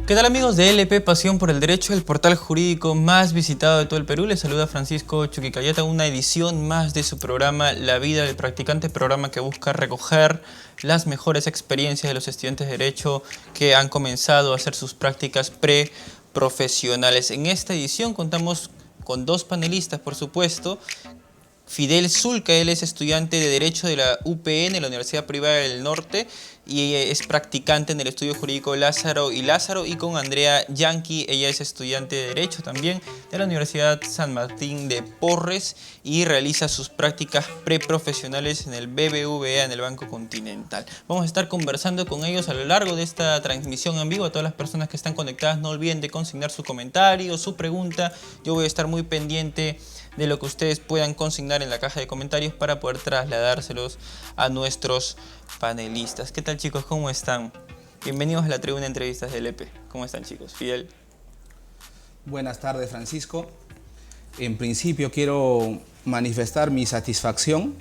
¿Qué tal amigos de LP Pasión por el Derecho, el portal jurídico más visitado de todo el Perú? Les saluda Francisco Chuquicayata, una edición más de su programa La Vida del Practicante, programa que busca recoger las mejores experiencias de los estudiantes de Derecho que han comenzado a hacer sus prácticas preprofesionales. En esta edición contamos con dos panelistas, por supuesto. Fidel Zulca, él es estudiante de Derecho de la UPN, la Universidad Privada del Norte, y es practicante en el estudio jurídico Lázaro y Lázaro, y con Andrea Yanqui, ella es estudiante de Derecho también de la Universidad San Martín de Porres y realiza sus prácticas preprofesionales en el BBVA, en el Banco Continental. Vamos a estar conversando con ellos a lo largo de esta transmisión en vivo. A todas las personas que están conectadas, no olviden de consignar su comentario, su pregunta. Yo voy a estar muy pendiente de lo que ustedes puedan consignar en la caja de comentarios para poder trasladárselos a nuestros panelistas. ¿Qué tal, chicos? ¿Cómo están? Bienvenidos a la tribuna de entrevistas del EP. ¿Cómo están, chicos? Fidel. Buenas tardes, Francisco. En principio quiero manifestar mi satisfacción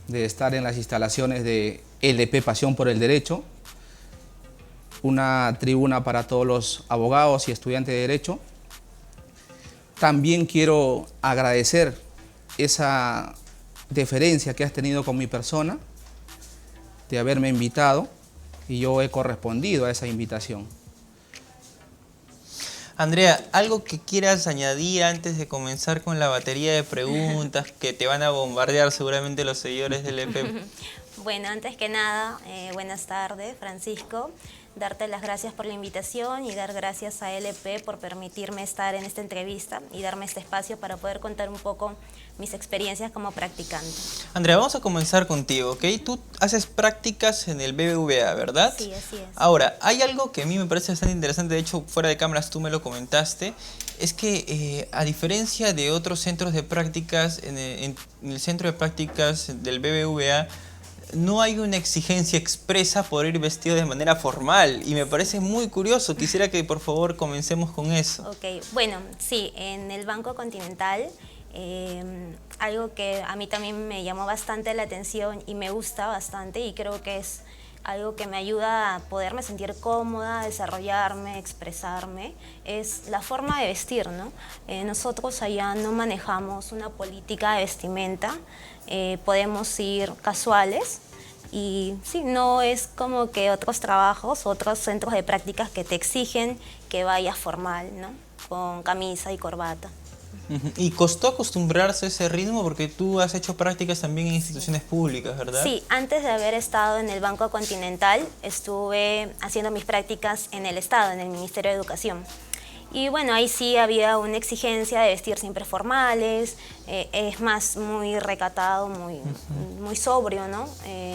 de estar en las instalaciones de LP Pasión por el Derecho, una tribuna para todos los abogados y estudiantes de Derecho. También quiero agradecer esa deferencia que has tenido con mi persona, de haberme invitado, y yo he correspondido a esa invitación. Andrea, ¿algo que quieras añadir antes de comenzar con la batería de preguntas que te van a bombardear seguramente los seguidores del EP? Bueno, antes que nada, buenas tardes, Francisco. Darte las gracias por la invitación y dar gracias a LP por permitirme estar en esta entrevista y darme este espacio para poder contar un poco mis experiencias como practicante. Andrea, vamos a comenzar contigo, ¿ok? Tú haces prácticas en el BBVA, ¿verdad? Sí, así es. Ahora, hay algo que a mí me parece bastante interesante, de hecho, fuera de cámaras tú me lo comentaste, es que a diferencia de otros centros de prácticas, en el centro de prácticas del BBVA, no hay una exigencia expresa por ir vestido de manera formal y me parece muy curioso. Quisiera que por favor comencemos con eso. Ok, bueno, sí, en el Banco Continental, algo que a mí también me llamó bastante la atención y me gusta bastante y creo que es algo que me ayuda a poderme sentir cómoda, desarrollarme, expresarme, es la forma de vestir, ¿no? Nosotros allá no manejamos una política de vestimenta, podemos ir casuales y sí, no es como que otros trabajos, otros centros de prácticas que te exigen que vayas formal, ¿no? Con camisa y corbata. ¿Y costó acostumbrarse a ese ritmo? Porque tú has hecho prácticas también en instituciones públicas, ¿verdad? Sí, antes de haber estado en el Banco Continental, estuve haciendo mis prácticas en el Estado, en el Ministerio de Educación. Y bueno, ahí sí había una exigencia de vestir siempre formales, es más muy recatado, muy sobrio, ¿no?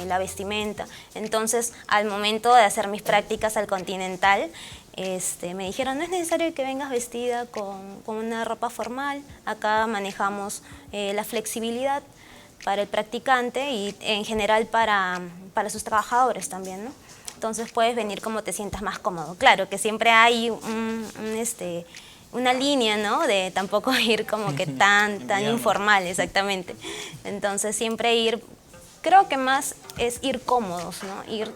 La vestimenta. Entonces, al momento de hacer mis prácticas al Continental, me dijeron, no es necesario que vengas vestida con una ropa formal, acá manejamos la flexibilidad para el practicante y en general para sus trabajadores también, ¿no? Entonces puedes venir como te sientas más cómodo. Claro que siempre hay una línea, ¿no? De tampoco ir como que tan informal, exactamente. Entonces siempre ir, creo que más es ir cómodos, ¿no? Ir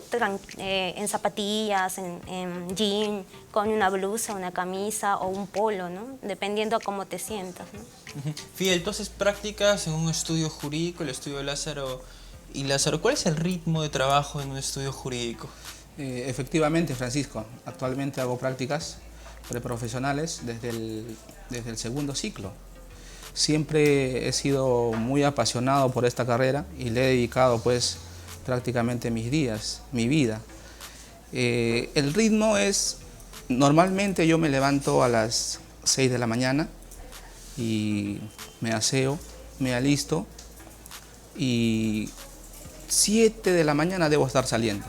en zapatillas, en jean, con una blusa, una camisa o un polo, ¿no? Dependiendo a cómo te sientas, ¿no? Fidel, entonces prácticas en un estudio jurídico, el estudio Lázaro y Lázaro. ¿Cuál es el ritmo de trabajo en un estudio jurídico? Efectivamente, Francisco, actualmente hago prácticas preprofesionales desde el segundo ciclo. Siempre he sido muy apasionado por esta carrera y le he dedicado pues prácticamente mis días, mi vida. El ritmo es, normalmente yo me levanto a las 6 de la mañana y me aseo, me alisto y 7 de la mañana debo estar saliendo.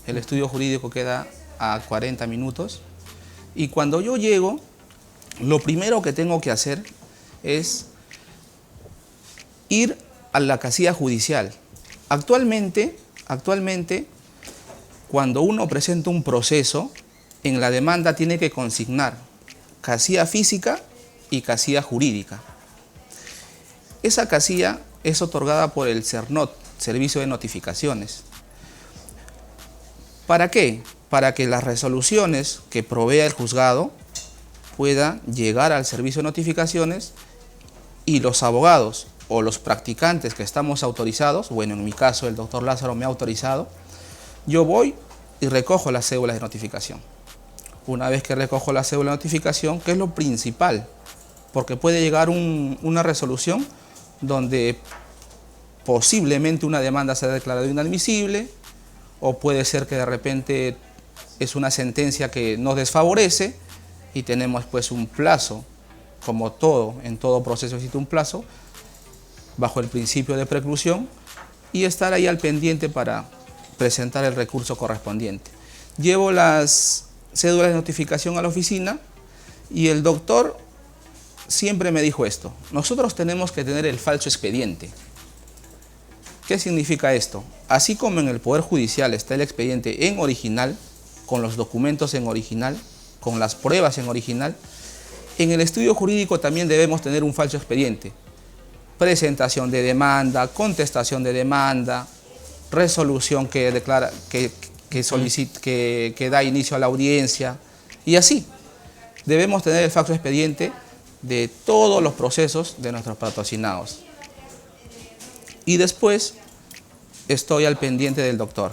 El estudio jurídico queda a 40 minutos y cuando yo llego, lo primero que tengo que hacer es ir a la casilla judicial. Actualmente, cuando uno presenta un proceso, en la demanda tiene que consignar casilla física y casilla jurídica. Esa casilla es otorgada por el SERNOT, Servicio de Notificaciones. ¿Para qué? para que las resoluciones que provea el juzgado puedan llegar al servicio de notificaciones y los abogados o los practicantes que estamos autorizados, bueno, en mi caso el doctor Lázaro me ha autorizado, yo voy y recojo las cédulas de notificación. Una vez que recojo la cédula de notificación, que es lo principal, porque puede llegar una resolución donde posiblemente una demanda sea declarada inadmisible, o puede ser que de repente es una sentencia que nos desfavorece y tenemos pues un plazo, como todo, en todo proceso existe un plazo, bajo el principio de preclusión, y estar ahí al pendiente para presentar el recurso correspondiente. Llevo las cédulas de notificación a la oficina y el doctor siempre me dijo esto: nosotros tenemos que tener el falso expediente. ¿Qué significa esto? Así como en el Poder Judicial está el expediente en original, con los documentos en original, con las pruebas en original, en el estudio jurídico también debemos tener un falso expediente. Presentación de demanda, contestación de demanda, resolución que declara, que da inicio a la audiencia, y así. Debemos tener el falso expediente de todos los procesos de nuestros patrocinados. Y después estoy al pendiente del doctor.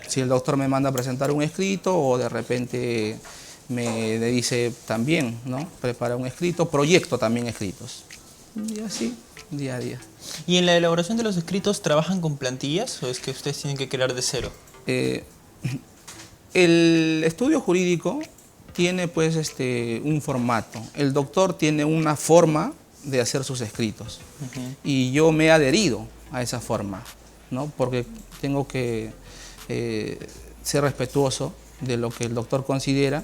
Si el doctor me manda a presentar un escrito o de repente me dice también, ¿no?, prepara un escrito, proyecto también escritos. Y así, día a día. ¿Y en la elaboración de los escritos trabajan con plantillas o es que ustedes tienen que crear de cero? El estudio jurídico tiene pues un formato. El doctor tiene una forma de hacer sus escritos. Y yo me he adherido a esa forma, ¿no?, porque tengo que ser respetuoso de lo que el doctor considera,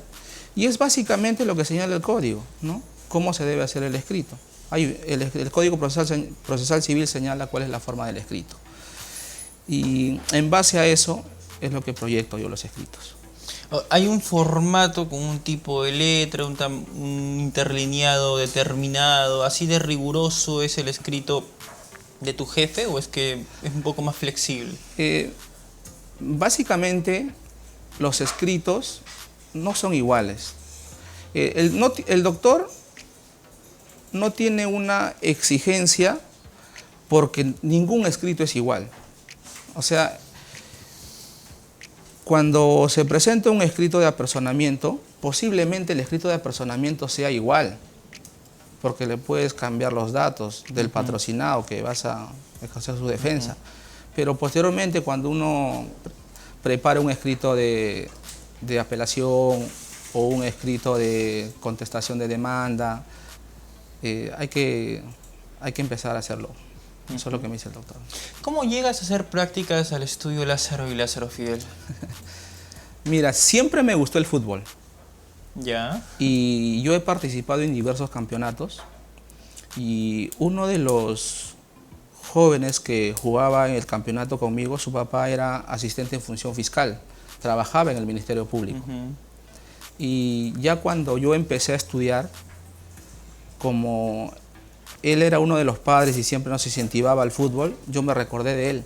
y es básicamente lo que señala el código, ¿no?, cómo se debe hacer el escrito. El Código Procesal Civil señala cuál es la forma del escrito, y en base a eso es lo que proyecto yo los escritos. ¿Hay un formato con un tipo de letra, un interlineado determinado, así de riguroso es el escrito de tu jefe, o es que es un poco más flexible? Básicamente los escritos no son iguales. El doctor no tiene una exigencia porque ningún escrito es igual. O sea, cuando se presenta un escrito de apersonamiento, posiblemente el escrito de apersonamiento sea igual, porque le puedes cambiar los datos del patrocinado que vas a ejercer su defensa. Pero posteriormente, cuando uno prepara un escrito de apelación o un escrito de contestación de demanda, hay que empezar a hacerlo. Eso es lo que me dice el doctor. ¿Cómo llegas a hacer prácticas al estudio Lázaro y Lázaro Fidel? Mira, siempre me gustó el fútbol. ¿Ya? Y yo he participado en diversos campeonatos. Y uno de los jóvenes que jugaba en el campeonato conmigo, su papá era asistente en función fiscal. Trabajaba en el Ministerio Público. Y ya cuando yo empecé a estudiar, como él era uno de los padres y siempre nos incentivaba al fútbol, yo me recordé de él.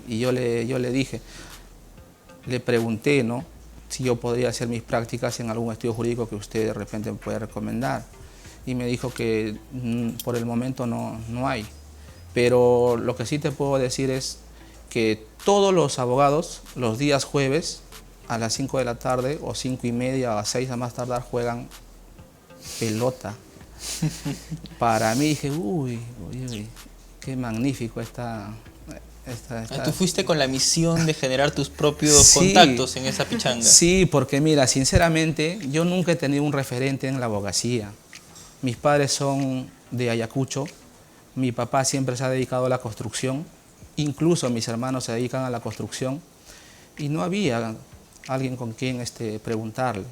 Y yo le dije, le pregunté, ¿no?, si yo podría hacer mis prácticas en algún estudio jurídico que usted de repente me puede recomendar. Y me dijo que por el momento no hay. Pero lo que sí te puedo decir es que todos los abogados, los días jueves, a las 5 de la tarde, o 5:30, o a 6 a más tardar, juegan pelota. Para mí dije, uy, qué magnífico está. Tú fuiste con la misión de generar tus propios contactos en esa pichanga. Sí, porque mira, sinceramente, yo nunca he tenido un referente en la abogacía. Mis padres son de Ayacucho, mi papá siempre se ha dedicado a la construcción, incluso mis hermanos se dedican a la construcción, y no había alguien con quien preguntarle.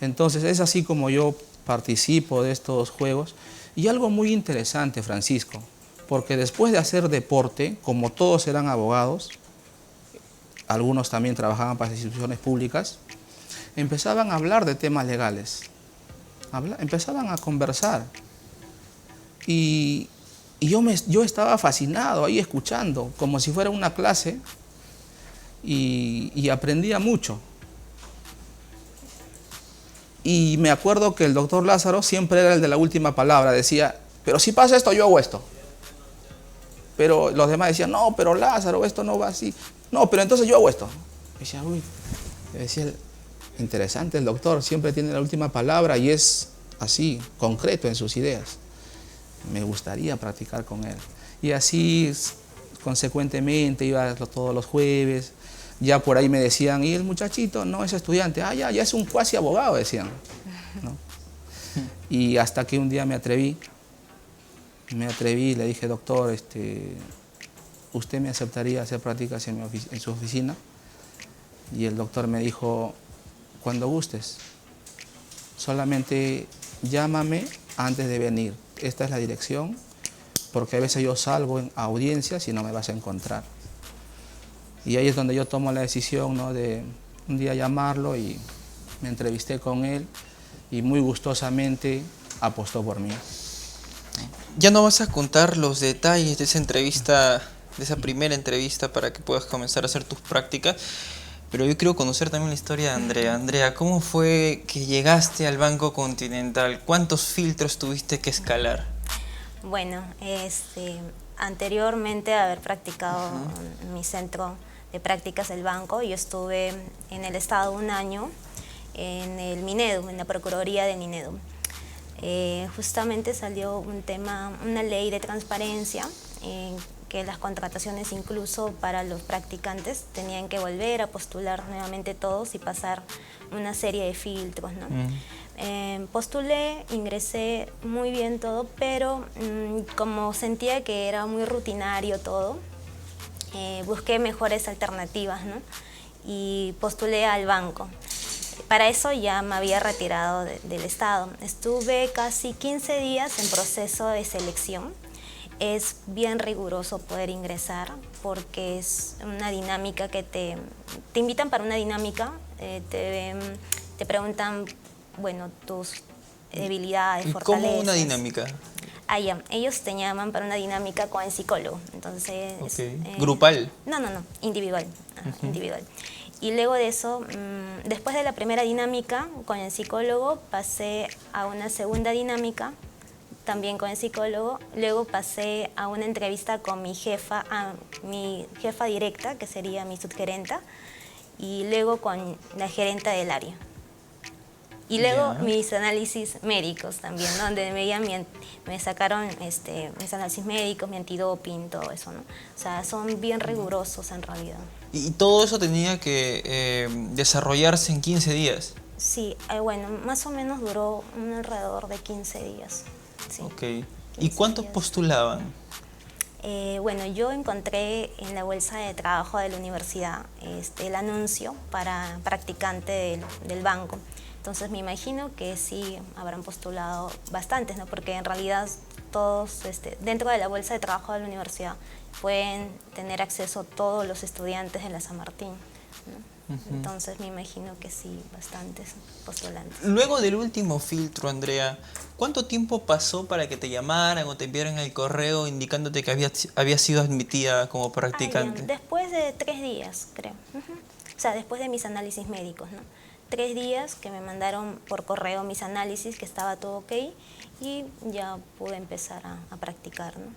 Entonces es así como yo participo de estos juegos. Y algo muy interesante, Francisco, porque después de hacer deporte, como todos eran abogados, algunos también trabajaban para instituciones públicas, empezaban a hablar de temas legales, empezaban a conversar. Y yo estaba fascinado ahí escuchando, como si fuera una clase, y aprendía mucho. Y me acuerdo que el doctor Lázaro siempre era el de la última palabra, decía, pero si pasa esto, yo hago esto. Pero los demás decían, no, pero Lázaro, esto no va así. No, pero entonces yo hago esto. Y decía, uy, decía, interesante el doctor, siempre tiene la última palabra y es así, concreto en sus ideas. Me gustaría practicar con él. Y así, consecuentemente, iba todos los jueves. Ya por ahí me decían, ¿y el muchachito? No, es estudiante. Ah, ya es un cuasi abogado, decían, ¿no? Y hasta que un día me atreví y le dije, doctor, ¿usted me aceptaría hacer prácticas en su oficina? Y el doctor me dijo, cuando gustes, solamente llámame antes de venir. Esta es la dirección, porque a veces yo salgo en audiencias y no me vas a encontrar. Y ahí es donde yo tomo la decisión, ¿no?, de un día llamarlo, y me entrevisté con él y muy gustosamente apostó por mí. Ya no vas a contar los detalles de esa entrevista, de esa primera entrevista para que puedas comenzar a hacer tus prácticas, pero yo quiero conocer también la historia de Andrea. Andrea, ¿cómo fue que llegaste al Banco Continental? ¿Cuántos filtros tuviste que escalar? Bueno, anteriormente a haber practicado en mi centro de prácticas del banco, yo estuve en el Estado un año en el Minedu, en la Procuraduría del Minedu. Justamente salió un tema, una ley de transparencia, que las contrataciones incluso para los practicantes tenían que volver a postular nuevamente todos y pasar una serie de filtros, ¿no? Postulé, ingresé muy bien todo, pero como sentía que era muy rutinario todo, busqué mejores alternativas, ¿no? Y postulé al banco. Para eso ya me había retirado del Estado. Estuve casi 15 días en proceso de selección. Es bien riguroso poder ingresar porque es una dinámica que te invitan para una dinámica, te preguntan, bueno, tus debilidades, fortalezas. ¿Cómo una dinámica? Ah, ya. Ellos te llaman para una dinámica con el psicólogo. Entonces, okay. ¿Grupal? No, individual. Individual. Y luego de eso, después de la primera dinámica con el psicólogo, pasé a una segunda dinámica, también con el psicólogo. Luego pasé a una entrevista con mi jefa directa, que sería mi subgerenta, y luego con la gerenta del área. Y luego mis análisis médicos también, ¿no? Donde me sacaron mis análisis médicos, mi antidoping, todo eso, ¿no? O sea, son bien rigurosos en realidad. ¿Y todo eso tenía que desarrollarse en 15 días? Sí, bueno, más o menos duró alrededor de 15 días. Sí, ok. ¿Y cuántos postulaban? Bueno, yo encontré en la bolsa de trabajo de la universidad el anuncio para practicante del banco. Entonces me imagino que sí habrán postulado bastantes, ¿no? Porque en realidad todos dentro de la bolsa de trabajo de la universidad pueden tener acceso todos los estudiantes de la San Martín, ¿no? Entonces me imagino que sí, bastantes postulantes. Luego del último filtro, Andrea, ¿cuánto tiempo pasó para que te llamaran o te enviaran el correo indicándote que había sido admitida como practicante? Después de 3 días, creo. O sea, después de mis análisis médicos, ¿no? 3 días que me mandaron por correo mis análisis, que estaba todo ok, y ya pude empezar a practicar, ¿no?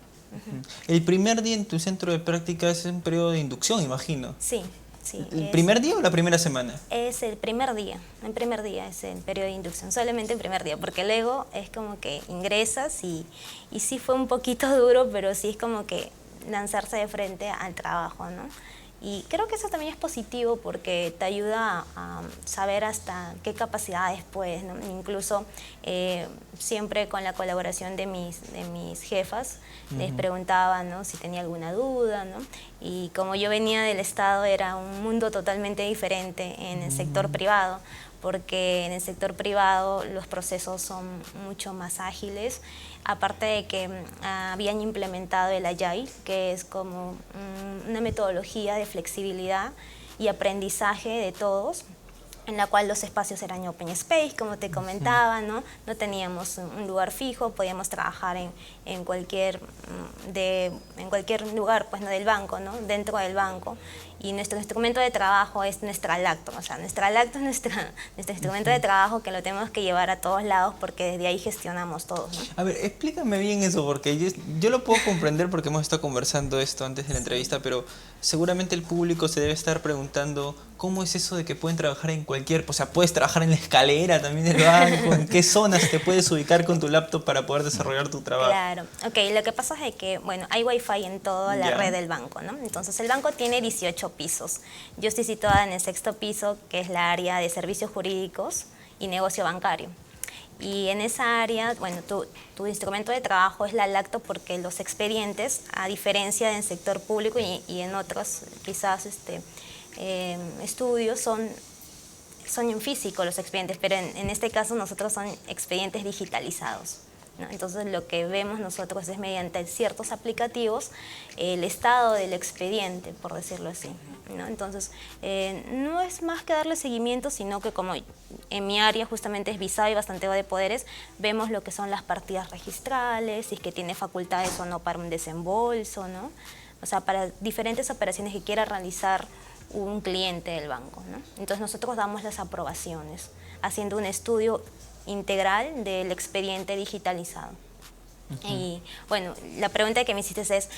El primer día en tu centro de práctica es un periodo de inducción, imagino. Sí, sí. ¿El primer día o la primera semana? Es el primer día es el periodo de inducción, solamente el primer día, porque luego es como que ingresas y sí fue un poquito duro, pero sí es como que lanzarse de frente al trabajo, ¿no? Y creo que eso también es positivo porque te ayuda a saber hasta qué capacidades puedes, ¿no? Incluso siempre con la colaboración de mis jefas, les preguntaba, ¿no?, si tenía alguna duda, ¿no? Y como yo venía del Estado, era un mundo totalmente diferente en el sector privado, porque en el sector privado los procesos son mucho más ágiles, aparte de que habían implementado el Agile, que es como una metodología de flexibilidad y aprendizaje de todos. en la cual los espacios eran open space, como te comentaba, ¿no? No teníamos un lugar fijo, podíamos trabajar en cualquier lugar, pues, ¿no? Del banco, ¿no? Dentro del banco. Y nuestro instrumento de trabajo es nuestra lacto, o sea, nuestra lacto es nuestro instrumento de trabajo que lo tenemos que llevar a todos lados porque desde ahí gestionamos todo, ¿no? A ver, explícame bien eso, porque yo lo puedo comprender porque hemos estado conversando esto antes de la entrevista, pero seguramente el público se debe estar preguntando cómo es eso de que pueden trabajar en cualquier... O sea, puedes trabajar en la escalera también del banco, en qué zonas te puedes ubicar con tu laptop para poder desarrollar tu trabajo. Claro, ok, lo que pasa es que, bueno, hay wifi en toda la red del banco, ¿no? Entonces el banco tiene 18 pisos. Yo estoy situada en el 6º piso, que es la área de servicios jurídicos y negocio bancario. Y en esa área, bueno, tu instrumento de trabajo es la lacto porque los expedientes, a diferencia del sector público y en otros quizás estudios, son en físico los expedientes, pero en este caso nosotros son expedientes digitalizados, ¿no? Entonces lo que vemos nosotros es mediante ciertos aplicativos el estado del expediente, por decirlo así, ¿no? Entonces no es más que darle seguimiento, sino que como en mi área justamente es visado y bastanteo de poderes, vemos lo que son las partidas registrales, si es que tiene facultades o no para un desembolso, ¿no? O sea, para diferentes operaciones que quiera realizar un cliente del banco, ¿no? Entonces nosotros damos las aprobaciones, haciendo un estudio integral del expediente digitalizado. Y bueno, la pregunta que me hiciste es,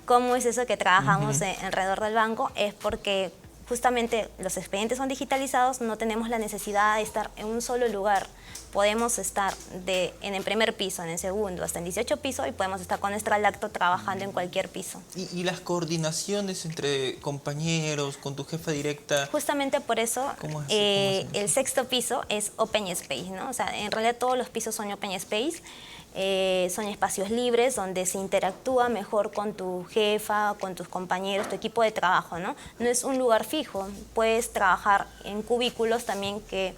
¿cómo es eso que trabajamos alrededor del banco? Es porque justamente los expedientes son digitalizados, no tenemos la necesidad de estar en un solo lugar. Podemos estar en el primer piso, en el segundo, hasta en 18 pisos y podemos estar con nuestra lacto trabajando en cualquier piso. ¿Y las coordinaciones entre compañeros, con tu jefa directa? Justamente por eso el 6º piso es open space, ¿no? O sea, en realidad todos los pisos son open space. Son espacios libres donde se interactúa mejor con tu jefa, con tus compañeros, tu equipo de trabajo, ¿no? No es un lugar fijo, puedes trabajar en cubículos también que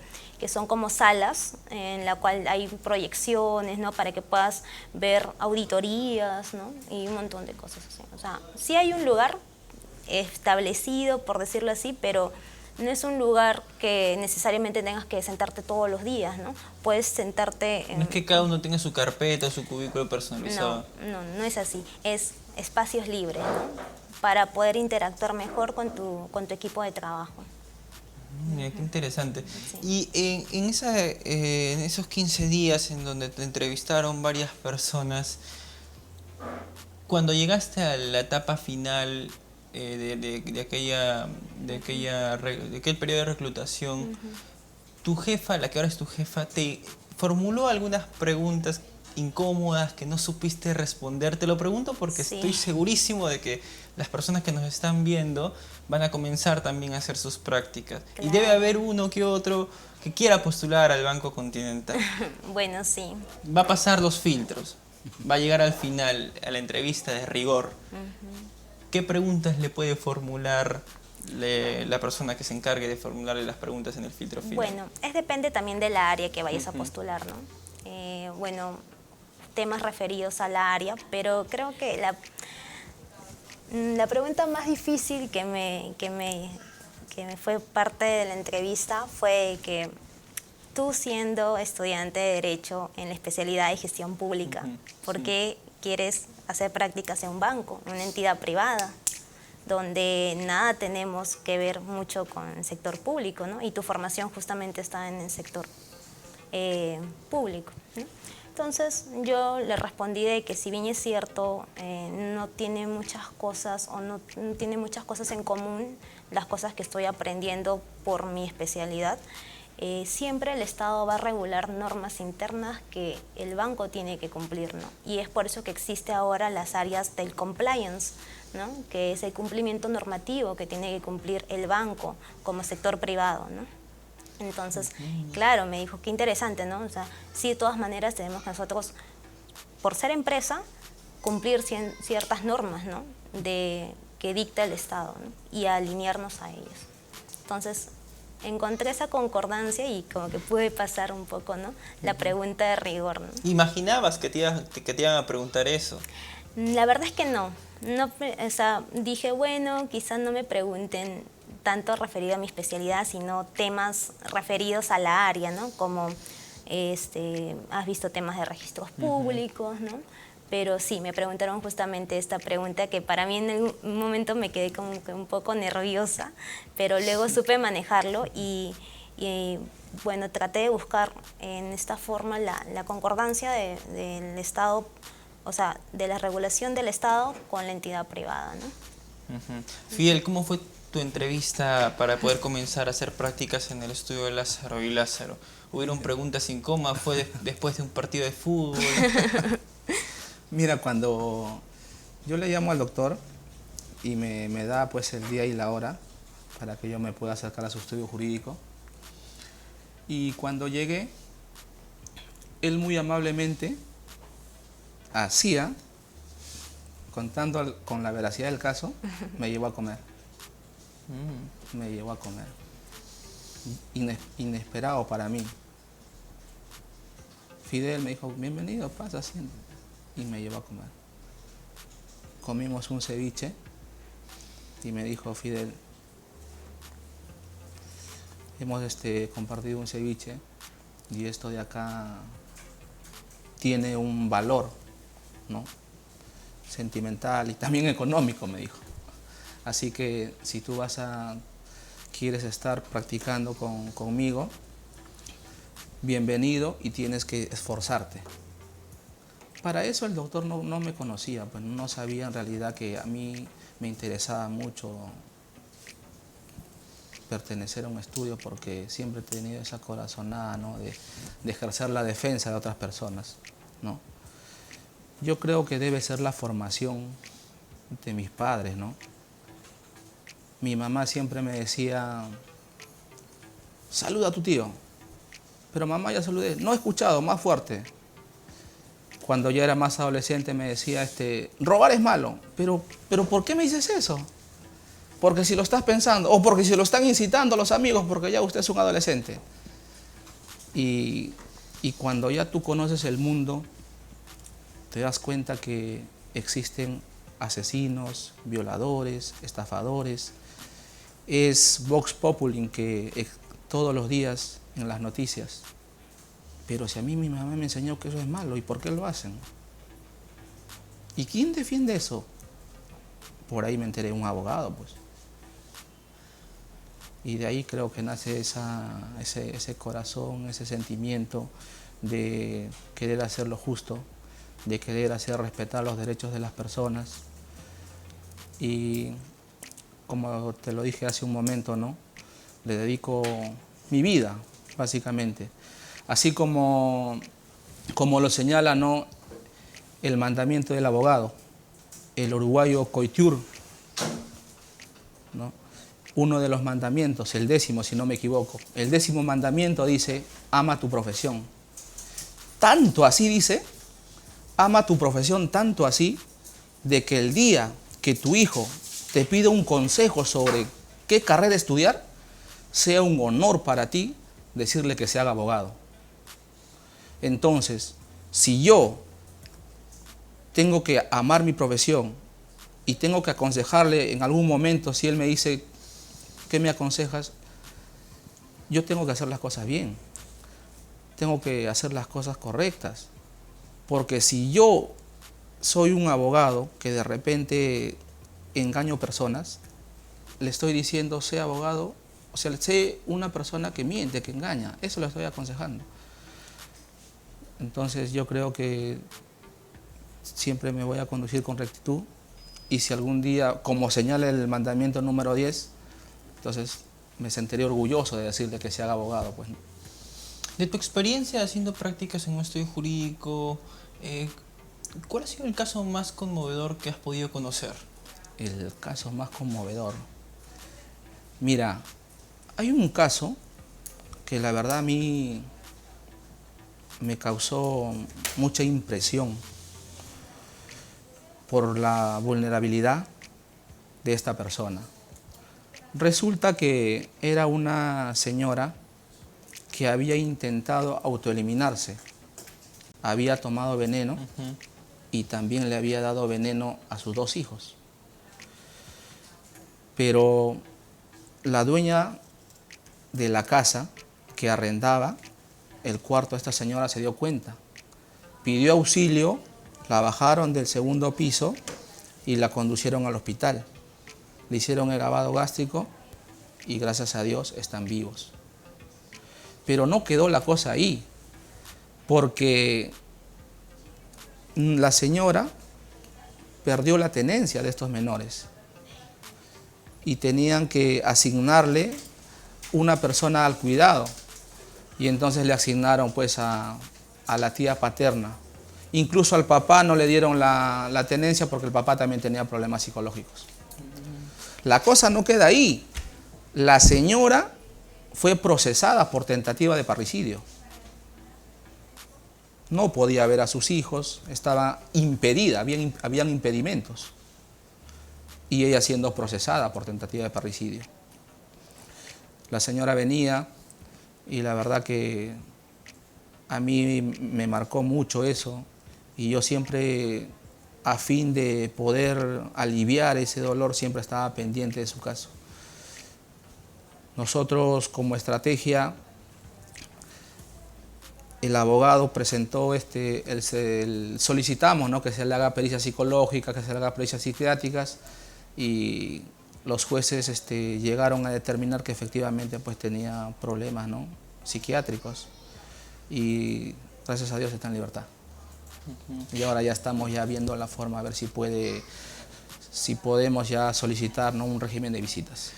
son como salas en la cual hay proyecciones, ¿no? Para que puedas ver auditorías, ¿no? Y un montón de cosas así. O sea, sí hay un lugar establecido, por decirlo así, pero no es un lugar que necesariamente tengas que sentarte todos los días, ¿no? Puedes sentarte... No es que cada uno tenga su carpeta, su cubículo personalizado. No es así. Es espacios libres, ¿no? Para poder interactuar mejor con tu equipo de trabajo. Mira, qué interesante. Sí. Y en esos 15 días en donde te entrevistaron varias personas, cuando llegaste a la etapa final de aquel periodo de reclutación, tu jefa, la que ahora es tu jefa, te formuló algunas preguntas incómodas que no supiste responder. Te lo pregunto porque estoy segurísimo de que las personas que nos están viendo van a comenzar también a hacer sus prácticas. Claro. Y debe haber uno que otro que quiera postular al Banco Continental. Bueno, sí. Va a pasar los filtros, va a llegar al final, a la entrevista de rigor. ¿Qué preguntas le puede formular la persona que se encargue de formularle las preguntas en el filtro final? Bueno, depende también de la área que vayas a postular, ¿no? Bueno, temas referidos a la área, pero creo que la pregunta más difícil que me fue parte de la entrevista fue que tú, siendo estudiante de Derecho en la especialidad de Gestión Pública, ¿por qué quieres hacer prácticas en un banco, en una entidad privada, donde nada tenemos que ver mucho con el sector público, ¿no? Y tu formación justamente está en el sector público, ¿no? Entonces yo le respondí de que si bien es cierto, no tiene muchas cosas o no tiene muchas cosas en común las cosas que estoy aprendiendo por mi especialidad, siempre el Estado va a regular normas internas que el banco tiene que cumplir, ¿no? Y es por eso que existe ahora las áreas del compliance, ¿no? Que es el cumplimiento normativo que tiene que cumplir el banco como sector privado, ¿no? Entonces, claro, me dijo, qué interesante, ¿no? O sea, sí, de todas maneras tenemos que nosotros, por ser empresa, cumplir ciertas normas, ¿no? Que dicta el Estado, ¿no? Y alinearnos a ellas. Entonces, encontré esa concordancia y como que pude pasar un poco, ¿no? La pregunta de rigor, ¿no? ¿Imaginabas que te iban a preguntar eso? La verdad es que no. O sea, dije, bueno, quizás no me pregunten tanto referido a mi especialidad, sino temas referidos a la área, ¿no? Como has visto temas de registros públicos, ¿no? Pero sí, me preguntaron justamente esta pregunta que para mí en un momento me quedé como que un poco nerviosa, pero luego supe manejarlo y bueno, traté de buscar en esta forma la concordancia del Estado, o sea, de la regulación del Estado con la entidad privada, ¿no? Fidel, ¿cómo fue tu entrevista para poder comenzar a hacer prácticas en el estudio de Lázaro y Lázaro? ¿Hubieron preguntas incómodas? ¿Fue después de un partido de fútbol? Mira, cuando yo le llamo al doctor y me da pues el día y la hora para que yo me pueda acercar a su estudio jurídico, y cuando llegué, él muy amablemente hacía, contando con la veracidad del caso, me llevó a comer. Me llevó a comer. Inesperado para mí. Fidel me dijo, bienvenido, pasa, siéntate. Y me llevó a comer. Comimos un ceviche y me dijo, Fidel, hemos compartido un ceviche y esto de acá tiene un valor, ¿no? Sentimental y también económico, me dijo. Así que si tú quieres estar practicando conmigo, bienvenido y tienes que esforzarte. Para eso el doctor no me conocía, pues no sabía en realidad que a mí me interesaba mucho pertenecer a un estudio porque siempre he tenido esa corazonada, ¿no? de ejercer la defensa de otras personas, ¿no? Yo creo que debe ser la formación de mis padres, ¿no? Mi mamá siempre me decía, saluda a tu tío. Pero mamá, ya saludé. No he escuchado, más fuerte. Cuando ya era más adolescente me decía, robar es malo. Pero ¿por qué me dices eso? Porque si lo estás pensando, o porque si lo están incitando los amigos, porque ya usted es un adolescente. Y cuando ya tú conoces el mundo, te das cuenta que existen asesinos, violadores, estafadores. Es Vox Populi que todos los días en las noticias. Pero si a mí mi mamá me enseñó que eso es malo, ¿y por qué lo hacen? ¿Y quién defiende eso? Por ahí me enteré, un abogado, pues. Y de ahí creo que nace ese corazón, ese sentimiento de querer hacer lo justo, de querer hacer respetar los derechos de las personas. Y como te lo dije hace un momento, ¿no? Le dedico mi vida, básicamente. Así como lo señala, ¿no?, el mandamiento del abogado, el uruguayo Coitiur, ¿no? Uno de los mandamientos, el 10º, si no me equivoco, el 10º mandamiento dice, ama tu profesión. Tanto así dice, ama tu profesión tanto así, de que el día que tu hijo te pida un consejo sobre qué carrera estudiar, sea un honor para ti decirle que se haga abogado. Entonces, si yo tengo que amar mi profesión y tengo que aconsejarle en algún momento, si él me dice, ¿qué me aconsejas? Yo tengo que hacer las cosas bien, tengo que hacer las cosas correctas, porque si yo soy un abogado que de repente engaño personas, le estoy diciendo, sé abogado, o sea, sé una persona que miente, que engaña, eso le estoy aconsejando. Entonces yo creo que siempre me voy a conducir con rectitud y si algún día, como señala el mandamiento número 10, entonces me sentiré orgulloso de decirle que se haga abogado, pues. De tu experiencia haciendo prácticas en un estudio jurídico, ¿cuál ha sido el caso más conmovedor que has podido conocer? El caso más conmovedor. Mira, hay un caso que la verdad a mí me causó mucha impresión por la vulnerabilidad de esta persona. Resulta que era una señora que había intentado autoeliminarse, había tomado veneno y también le había dado veneno a sus 2 hijos. Pero la dueña de la casa que arrendaba el cuarto a esta señora se dio cuenta. Pidió auxilio, la bajaron del segundo piso y la conducieron al hospital. Le hicieron el lavado gástrico y gracias a Dios están vivos. Pero no quedó la cosa ahí, porque la señora perdió la tenencia de estos menores y tenían que asignarle una persona al cuidado, y entonces le asignaron pues a la tía paterna. Incluso al papá no le dieron la tenencia porque el papá también tenía problemas psicológicos. La cosa no queda ahí. La señora fue procesada por tentativa de parricidio. No podía ver a sus hijos, estaba impedida, habían impedimentos. Y ella siendo procesada por tentativa de parricidio. La señora venía y la verdad que a mí me marcó mucho eso. Y yo siempre, a fin de poder aliviar ese dolor, siempre estaba pendiente de su caso. Nosotros como estrategia, el abogado presentó, solicitamos, ¿no?, que se le haga pericia psicológica, que se le haga pericias psiquiátricas, y los jueces llegaron a determinar que efectivamente pues tenía problemas, ¿no?, psiquiátricos, y gracias a Dios está en libertad. Y ahora ya estamos ya viendo la forma a ver si podemos ya solicitar, ¿no?, un régimen de visitas.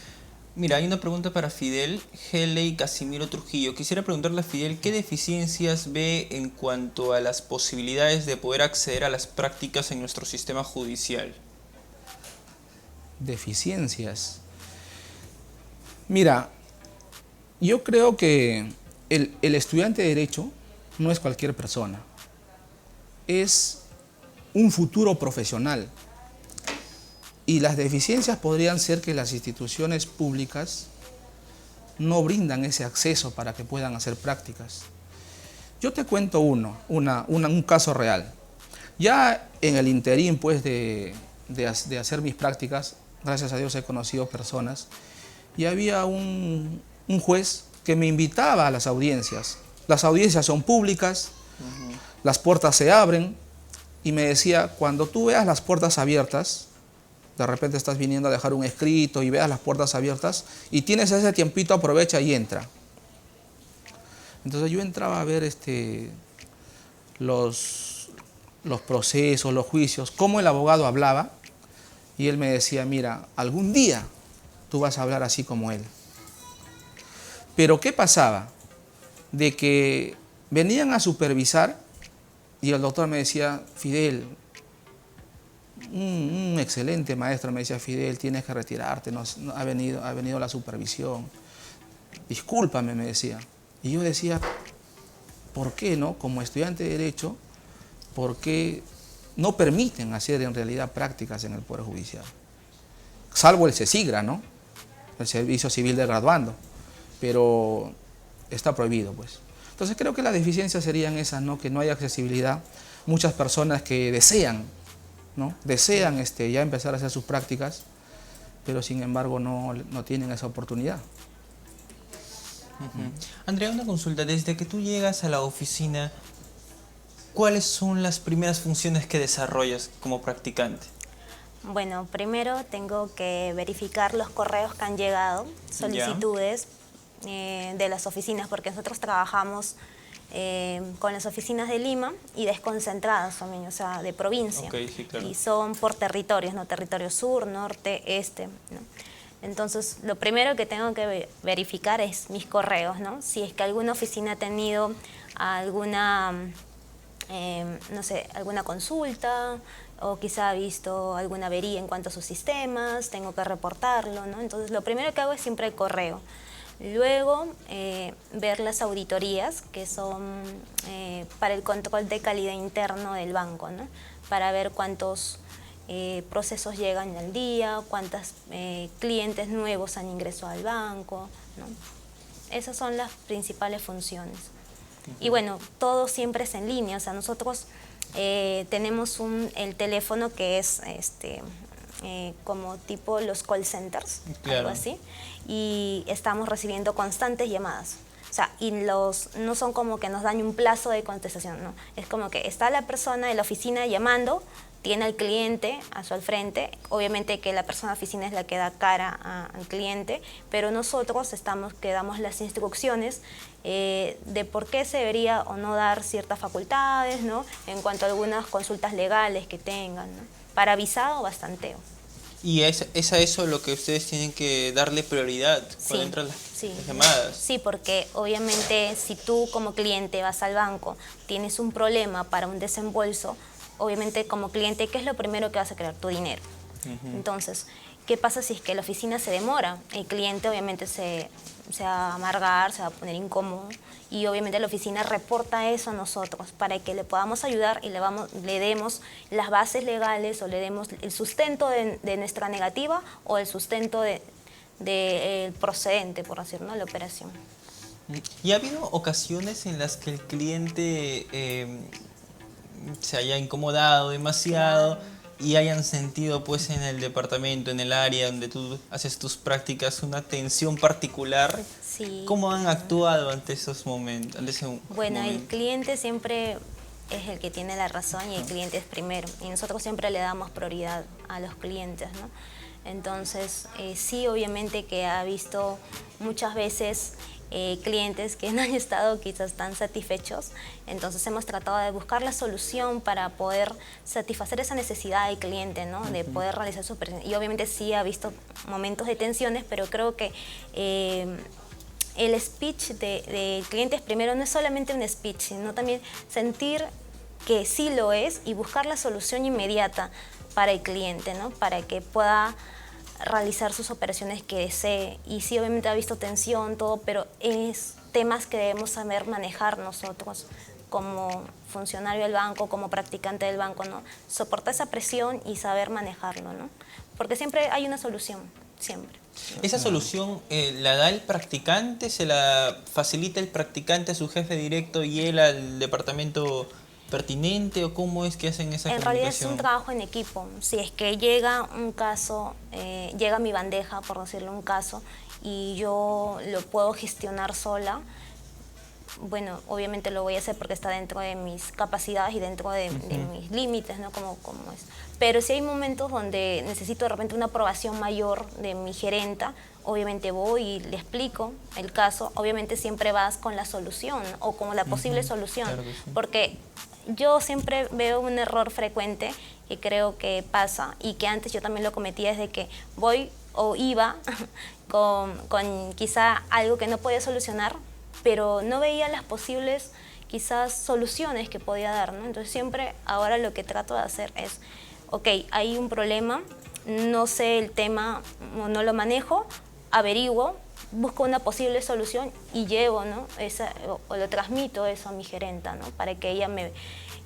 Mira, hay una pregunta para Fidel Geley Casimiro Trujillo. Quisiera preguntarle a Fidel qué deficiencias ve en cuanto a las posibilidades de poder acceder a las prácticas en nuestro sistema judicial. Deficiencias. Mira, yo creo que el estudiante de Derecho no es cualquier persona. Es un futuro profesional. Y las deficiencias podrían ser que las instituciones públicas no brindan ese acceso para que puedan hacer prácticas. Yo te cuento un caso real. Ya en el interín pues, de hacer mis prácticas, gracias a Dios he conocido personas, y había un juez que me invitaba a las audiencias. Las audiencias son públicas, las puertas se abren, y me decía, cuando tú veas las puertas abiertas, de repente estás viniendo a dejar un escrito y veas las puertas abiertas y tienes ese tiempito, aprovecha y entra. Entonces yo entraba a ver los procesos, los juicios, cómo el abogado hablaba, y él me decía, mira, algún día tú vas a hablar así como él. Pero ¿qué pasaba? De que venían a supervisar y el doctor me decía, Fidel, un excelente maestro, me decía, Fidel, tienes que retirarte, ha venido la supervisión. Discúlpame, me decía. Y yo decía, ¿por qué no? Como estudiante de Derecho, ¿por qué no permiten hacer en realidad prácticas en el Poder Judicial? Salvo el CESIGRA, ¿no?, el Servicio Civil de Graduando, pero está prohibido, pues. Entonces creo que las deficiencias serían esas, ¿no?, que no hay accesibilidad. Muchas personas que desean, ¿no?, desean ya empezar a hacer sus prácticas, pero sin embargo no tienen esa oportunidad. Andrea, una consulta. Desde que tú llegas a la oficina, ¿cuáles son las primeras funciones que desarrollas como practicante? Bueno, primero tengo que verificar los correos que han llegado, solicitudes de las oficinas, porque nosotros trabajamos con las oficinas de Lima y desconcentradas también, o sea, de provincia. Okay, sí, claro. Y son por territorios, ¿no? Territorio sur, norte, este, ¿no? Entonces, lo primero que tengo que verificar es mis correos, ¿no? Si es que alguna oficina ha tenido alguna, no sé, alguna consulta, o quizá ha visto alguna avería en cuanto a sus sistemas, tengo que reportarlo, ¿no? Entonces, lo primero que hago es siempre el correo. Luego, ver las auditorías, que son para el control de calidad interno del banco, ¿no? Para ver cuántos procesos llegan al día, cuántos clientes nuevos han ingresado al banco, ¿no? Esas son las principales funciones. Y bueno, todo siempre es en línea, o sea, nosotros tenemos el teléfono que es como tipo los call centers, Claro. algo así, y estamos recibiendo constantes llamadas. O sea, y no son como que nos dan un plazo de contestación, no. Es como que está la persona de la oficina llamando, tiene al cliente a su al frente, obviamente que la persona de la oficina es la que da cara al cliente, pero nosotros que damos las instrucciones de por qué se debería o no dar ciertas facultades, ¿no? En cuanto a algunas consultas legales que tengan, ¿no? Para visado o bastanteo. Y es a eso lo que ustedes tienen que darle prioridad cuando entran las llamadas. Sí, porque obviamente si tú como cliente vas al banco, tienes un problema para un desembolso, obviamente como cliente, ¿qué es lo primero que vas a querer? Tu dinero. Entonces, ¿qué pasa si es que la oficina se demora? El cliente obviamente se va a amargar, se va a poner incómodo y obviamente la oficina reporta eso a nosotros para que le podamos ayudar y le demos las bases legales o le demos el sustento de nuestra negativa o el sustento del procedente, por decirlo, ¿no? La operación. ¿Y ha habido ocasiones en las que el cliente se haya incomodado demasiado y hayan sentido pues en el departamento, en el área donde tú haces tus prácticas, una tensión particular? Sí. ¿Cómo han actuado ante esos momentos? Bueno, el cliente siempre es el que tiene la razón y el cliente es primero. Y nosotros siempre le damos prioridad a los clientes, ¿no? Entonces, sí, obviamente que ha visto muchas veces clientes que no han estado quizás tan satisfechos, entonces hemos tratado de buscar la solución para poder satisfacer esa necesidad del cliente, ¿no? De poder realizar su operación. Y obviamente sí ha visto momentos de tensiones, pero creo que el speech del cliente es primero, no es solamente un speech, sino también sentir que sí lo es y buscar la solución inmediata para el cliente, ¿no? Para que pueda realizar sus operaciones que desee. Y sí, obviamente ha visto tensión, todo, pero es temas que debemos saber manejar nosotros como funcionario del banco, como practicante del banco, ¿no? Soportar esa presión y saber manejarlo, ¿no? Porque siempre hay una solución, siempre. ¿Esa solución la da el practicante, se la facilita el practicante a su jefe directo y él al departamento pertinente, o cómo es que hacen esa comunicación? En realidad es un trabajo en equipo. Si es que llega un caso, llega a mi bandeja, por decirlo un caso, y yo lo puedo gestionar sola, bueno, obviamente lo voy a hacer porque está dentro de mis capacidades y dentro de mis límites, ¿no? Como es. Pero si hay momentos donde necesito de repente una aprobación mayor de mi gerenta, obviamente voy y le explico el caso. Obviamente siempre vas con la solución o con la posible solución, claro que sí. porque yo siempre veo un error frecuente que creo que pasa y que antes yo también lo cometía, desde que voy o iba con quizá algo que no podía solucionar, pero no veía las posibles quizás soluciones que podía dar, ¿no? Entonces siempre ahora lo que trato de hacer es, ok, hay un problema, no sé el tema, no lo manejo, averiguo, busco una posible solución y llevo, ¿no? o lo transmito eso a mi gerenta, ¿no? Para que ella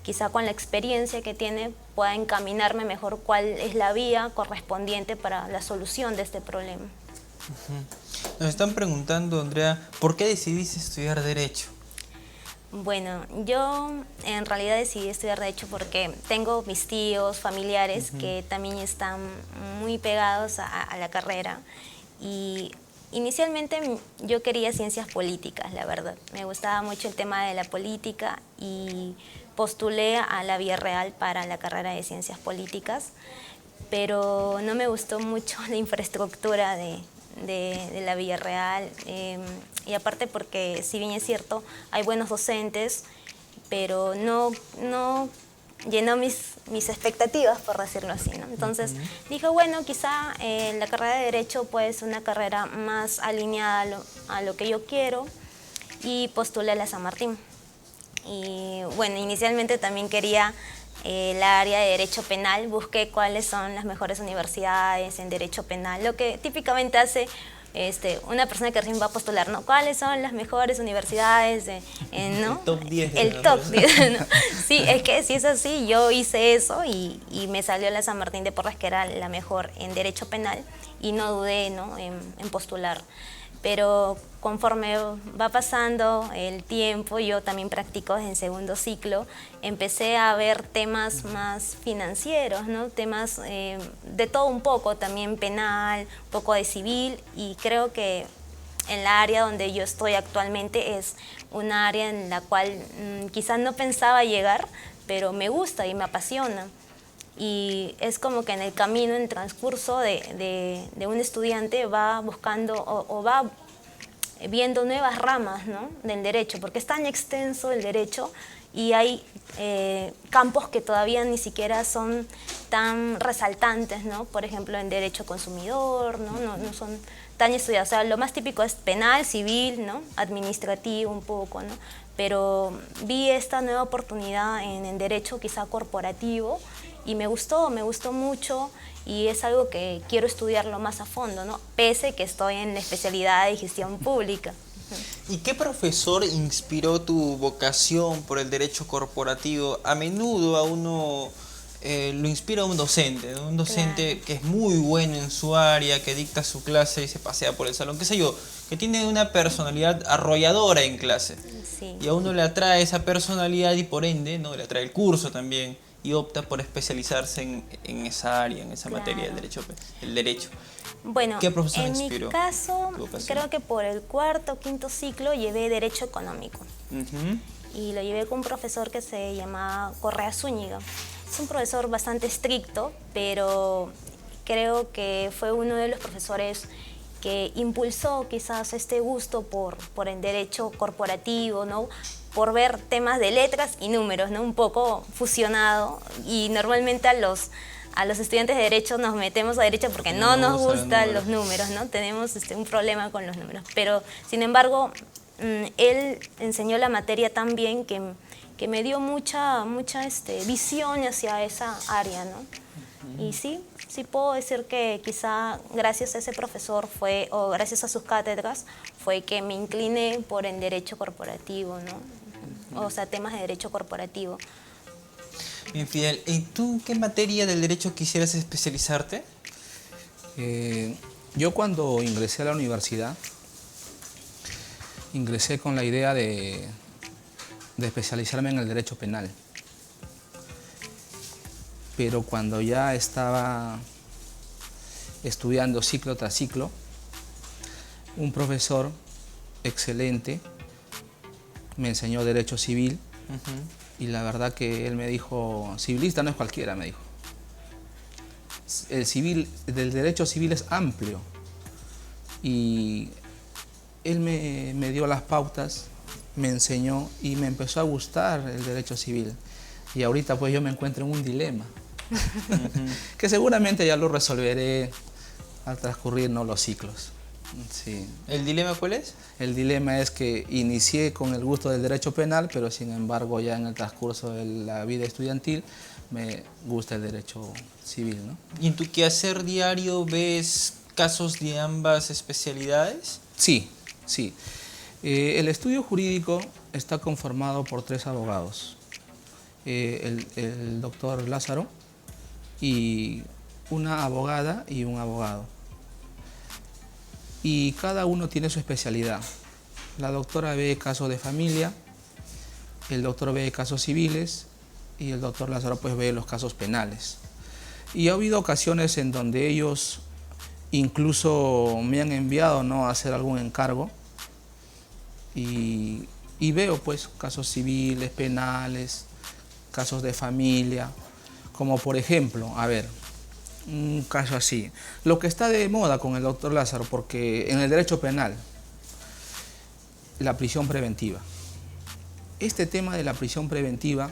quizá con la experiencia que tiene pueda encaminarme mejor cuál es la vía correspondiente para la solución de este problema. Nos están preguntando, Andrea, ¿por qué decidiste estudiar Derecho? Bueno, yo en realidad decidí estudiar Derecho porque tengo mis tíos, familiares que también están muy pegados a la carrera, y inicialmente yo quería ciencias políticas, la verdad. Me gustaba mucho el tema de la política y postulé a la Villarreal para la carrera de ciencias políticas, pero no me gustó mucho la infraestructura de la Villarreal, y aparte porque, si bien es cierto, hay buenos docentes, pero no llenó mis expectativas, por decirlo así, ¿no? Entonces dije, bueno, quizá la carrera de Derecho puede ser una carrera más alineada a lo que yo quiero, y postulé a la San Martín. Y bueno, inicialmente también quería la área de Derecho Penal, busqué cuáles son las mejores universidades en Derecho Penal, lo que típicamente hace una persona que recién va a postular, ¿no? ¿Cuáles son las mejores universidades? ¿No? El top 10. El top 10, ¿no? Sí, es que si es así, yo hice eso y me salió la San Martín de Porres, que era la mejor en Derecho Penal, y no dudé, ¿no? en postular. pero conforme va pasando el tiempo, yo también practico en segundo ciclo, empecé a ver temas más financieros, ¿no? Temas de todo un poco, también penal, un poco de civil, y creo que en la área donde yo estoy actualmente es una área en la cual quizás no pensaba llegar, pero me gusta y me apasiona. Y es como que en el camino, en el transcurso de un estudiante va buscando o va viendo nuevas ramas, ¿no?, del derecho, porque es tan extenso el derecho y hay campos que todavía ni siquiera son tan resaltantes, ¿no? Por ejemplo, en derecho consumidor, ¿no? No son tan estudiados. O sea, lo más típico es penal, civil, ¿no?, administrativo un poco, ¿no? Pero vi esta nueva oportunidad en el derecho quizá corporativo y me gustó mucho y es algo que quiero estudiarlo más a fondo, ¿no?, pese que estoy en la especialidad de gestión pública. ¿Y qué profesor inspiró tu vocación por el derecho corporativo? A menudo a uno lo inspira un docente, ¿no? Un docente Claro. que es muy bueno en su área, que dicta su clase y se pasea por el salón, qué sé yo, que tiene una personalidad arrolladora en clase. Sí. Y a uno le atrae esa personalidad y por ende, ¿no?, le atrae el curso también y opta por especializarse en esa área, en esa materia del Claro. derecho, el derecho. Bueno, ¿Qué profesor en mi inspiró caso, tu vocación? creo que por el cuarto o quinto ciclo llevé Derecho Económico. Ujú. Y lo llevé con un profesor que se llamaba Correa Zúñiga. Es un profesor bastante estricto, pero creo que fue uno de los profesores que impulsó quizás este gusto por el derecho corporativo, ¿no?, por ver temas de letras y números, ¿no?, un poco fusionado. Y normalmente a los estudiantes de Derecho nos metemos a Derecho porque no nos gustan los números, ¿no? Tenemos un problema con los números. Pero, sin embargo, él enseñó la materia tan bien que me dio mucha visión hacia esa área, ¿no? Y sí puedo decir que quizá gracias a ese profesor o gracias a sus cátedras, fue que me incliné por el derecho corporativo, ¿no? O sea, temas de derecho corporativo. Bien, Fidel, ¿y tú en qué materia del derecho quisieras especializarte? Yo cuando ingresé a la universidad, ingresé con la idea de especializarme en el derecho penal. Pero cuando ya estaba estudiando ciclo tras ciclo, un profesor excelente me enseñó derecho civil. Y la verdad que él me dijo, civilista no es cualquiera, me dijo. El derecho civil es amplio. Y él me dio las pautas, me enseñó y me empezó a gustar el derecho civil. Y ahorita pues yo me encuentro en un dilema, que seguramente ya lo resolveré al transcurrir, ¿no?, los ciclos. Sí. ¿El dilema cuál es? El dilema es que inicié con el gusto del derecho penal, pero sin embargo ya en el transcurso de la vida estudiantil me gusta el derecho civil, ¿no? ¿Y en tu quehacer diario ves casos de ambas especialidades? Sí. El estudio jurídico está conformado por 3 abogados. El doctor Lázaro y una abogada y un abogado. Y cada uno tiene su especialidad. La doctora ve casos de familia, el doctor ve casos civiles y el doctor Lázaro pues ve los casos penales. Y ha habido ocasiones en donde ellos incluso me han enviado, ¿no?, a hacer algún encargo y veo pues casos civiles, penales, casos de familia, como por ejemplo, a ver, un caso así. Lo que está de moda con el doctor Lázaro, porque en el derecho penal, la prisión preventiva. Este tema de la prisión preventiva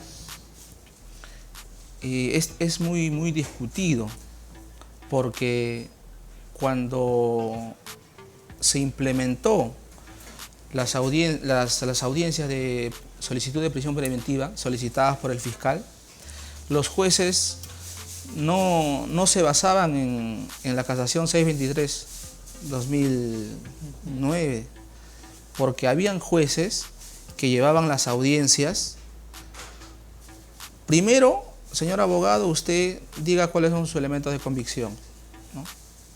es muy discutido, porque cuando se implementó las audiencias de solicitud de prisión preventiva solicitadas por el fiscal, los jueces no se basaban en la casación 623/2009, porque habían jueces que llevaban las audiencias. Primero, señor abogado, usted diga cuáles son sus elementos de convicción, ¿no?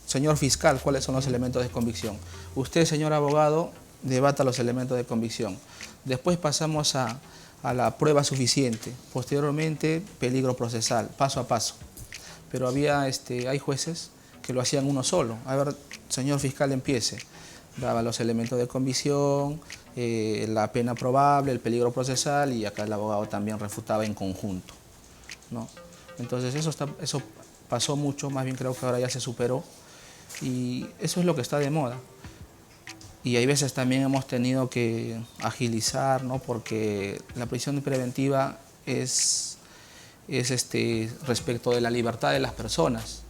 señor fiscal, ¿cuáles son los elementos de convicción? Usted, señor abogado, debata los elementos de convicción. Después pasamos a la prueba suficiente. Posteriormente, peligro procesal, paso a paso. Pero hay jueces que lo hacían uno solo. A ver, señor fiscal, empiece. Daba los elementos de convicción, la pena probable, el peligro procesal, y acá el abogado también refutaba en conjunto, ¿no? Entonces eso pasó mucho, más bien creo que ahora ya se superó, y eso es lo que está de moda. Y hay veces también hemos tenido que agilizar, ¿no? Porque la prisión preventiva es respecto de la libertad de las personas.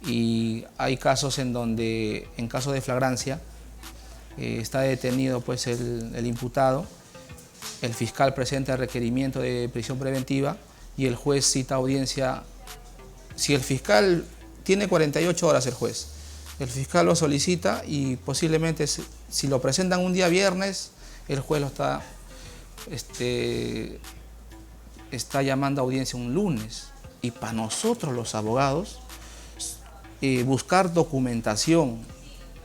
Y hay casos en donde, en caso de flagrancia, está detenido pues el imputado, el fiscal presenta el requerimiento de prisión preventiva y el juez cita audiencia. Si el fiscal tiene 48 horas, el fiscal lo solicita, y posiblemente si lo presentan un día viernes, el juez lo está llamando a audiencia un lunes. Y para nosotros los abogados, buscar documentación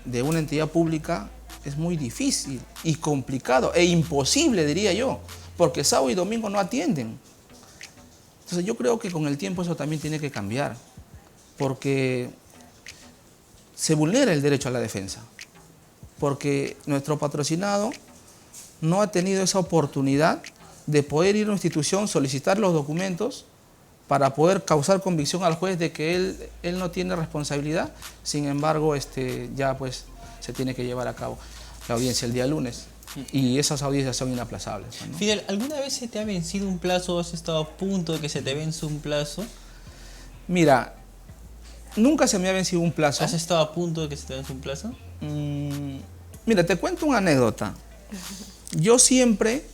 de una entidad pública es muy difícil y complicado e imposible, diría yo, porque sábado y domingo no atienden. Entonces yo creo que con el tiempo eso también tiene que cambiar, porque se vulnera el derecho a la defensa, porque nuestro patrocinado no ha tenido esa oportunidad de poder ir a una institución, solicitar los documentos para poder causar convicción al juez de que él no tiene responsabilidad. Sin embargo, ya pues se tiene que llevar a cabo la audiencia el día lunes, y esas audiencias son inaplazables, ¿no? Fidel, ¿alguna vez se te ha vencido un plazo o has estado a punto de que se te vence un plazo? Mira, nunca se me ha vencido un plazo. ¿Has estado a punto de que se te vence un plazo? Mira, te cuento una anécdota. Yo siempre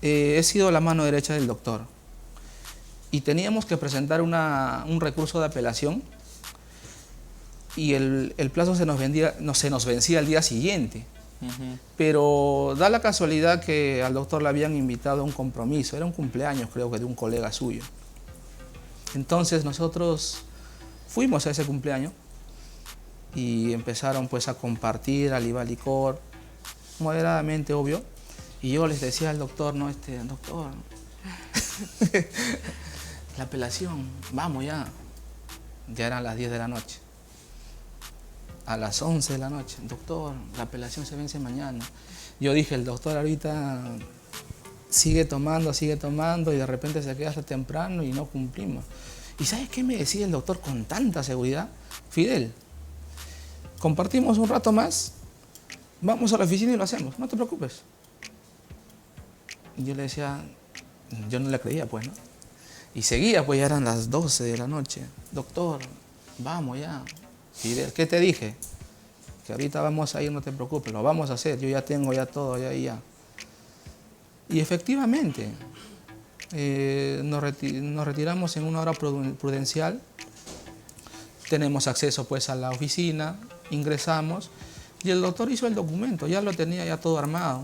he sido la mano derecha del doctor, y teníamos que presentar un recurso de apelación, y el plazo se nos vencía el día siguiente. Pero da la casualidad que al doctor le habían invitado a un compromiso, era un cumpleaños creo que de un colega suyo. Entonces nosotros fuimos a ese cumpleaños y empezaron pues a compartir aliva licor, moderadamente, obvio, y yo les decía al doctor, no, doctor, la apelación, vamos ya. Ya eran las 10 de la noche. A las 11 de la noche, doctor, la apelación se vence mañana. Yo dije, el doctor ahorita sigue tomando, y de repente se queda hasta temprano y no cumplimos. ¿Y sabes qué me decía el doctor con tanta seguridad? Fidel, compartimos un rato más, vamos a la oficina y lo hacemos, no te preocupes. Y yo le decía, yo no le creía pues, ¿no? Y seguía, pues ya eran las 12 de la noche. Doctor, vamos ya. Fidel, ¿qué te dije? Que ahorita vamos a ir, no te preocupes, lo vamos a hacer, yo ya tengo ya todo, ya. Y efectivamente, nos retiramos en una hora prudencial, tenemos acceso pues a la oficina, ingresamos, y el doctor hizo el documento, ya lo tenía ya todo armado,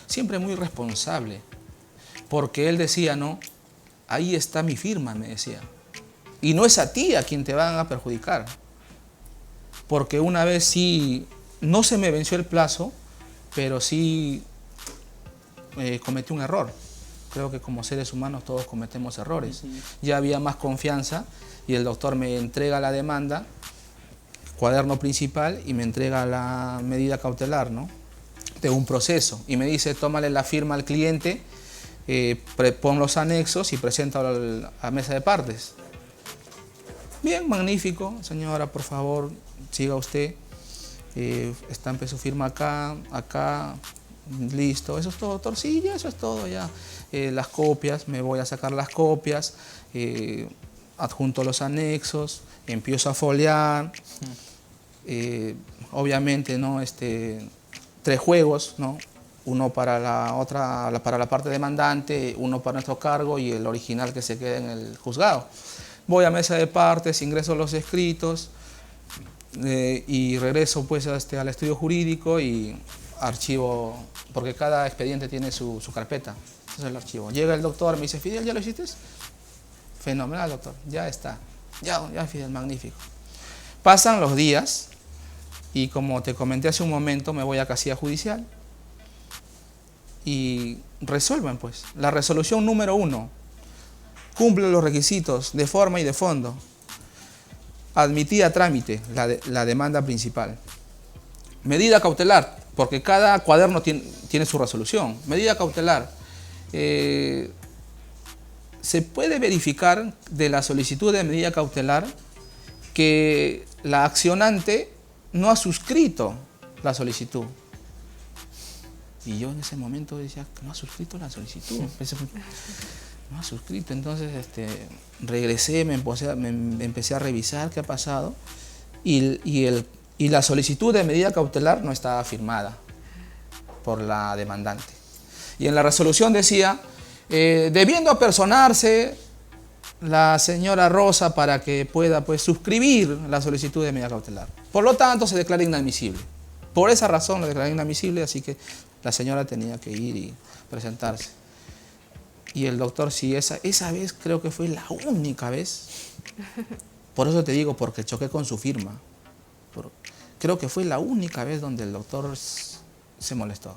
siempre muy responsable, porque él decía, no, ahí está mi firma, me decía, y no es a ti a quien te van a perjudicar. Porque una vez sí, no se me venció el plazo, pero sí cometí un error. Creo que como seres humanos todos cometemos errores. Ya había más confianza y el doctor me entrega la demanda, cuaderno principal, y me entrega la medida cautelar, ¿no?, de un proceso. Y me dice, tómale la firma al cliente, pon los anexos y preséntalo a mesa de partes. Bien, magnífico, señora, por favor, siga usted, estampe su firma acá, listo, eso es todo, doctor, sí, ya, eso es todo, ya. Las copias, me voy a sacar las copias, adjunto los anexos, empiezo a foliar, obviamente, ¿no?, 3 juegos, ¿no?, uno para la parte demandante, uno para nuestro cargo y el original que se queda en el juzgado. Voy a mesa de partes, ingreso los escritos, y regreso pues al estudio jurídico y archivo, porque cada expediente tiene su carpeta, entonces el archivo. Llega el doctor, me dice, Fidel, ¿ya lo hiciste? Fenomenal, doctor, ya está. Ya, Fidel, magnífico. Pasan los días y como te comenté hace un momento, me voy a casilla judicial y resuelven pues. La resolución número 1 cumple los requisitos de forma y de fondo. Admitida a trámite la demanda principal. Medida cautelar, porque cada cuaderno tiene su resolución. Medida cautelar. Se puede verificar de la solicitud de medida cautelar que la accionante no ha suscrito la solicitud. Y yo en ese momento decía, no ha suscrito la solicitud. No ha suscrito. Entonces regresé, me empecé a revisar qué ha pasado y la solicitud de medida cautelar no estaba firmada por la demandante. Y en la resolución decía, debiendo apersonarse la señora Rosa para que pueda pues, suscribir la solicitud de medida cautelar. Por lo tanto, se declara inadmisible. Por esa razón la declaré inadmisible, así que la señora tenía que ir y presentarse. Y el doctor, sí, esa vez creo que fue la única vez. Por eso te digo, porque choqué con su firma. Creo que fue la única vez donde el doctor se molestó.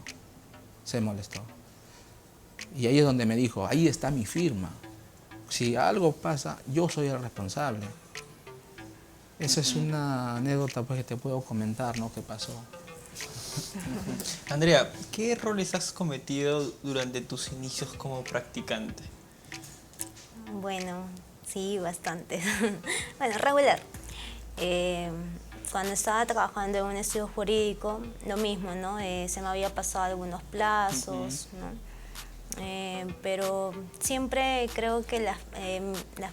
Se molestó. Y ahí es donde me dijo, ahí está mi firma. Si algo pasa, yo soy el responsable. Esa es una anécdota pues, que te puedo comentar, ¿no? ¿Qué pasó? Andrea, ¿qué errores has cometido durante tus inicios como practicante? Bueno, sí, bastantes. Bueno, regular. Cuando estaba trabajando en un estudio jurídico, lo mismo, ¿no? Se me había pasado algunos plazos, ¿no? Pero siempre creo que las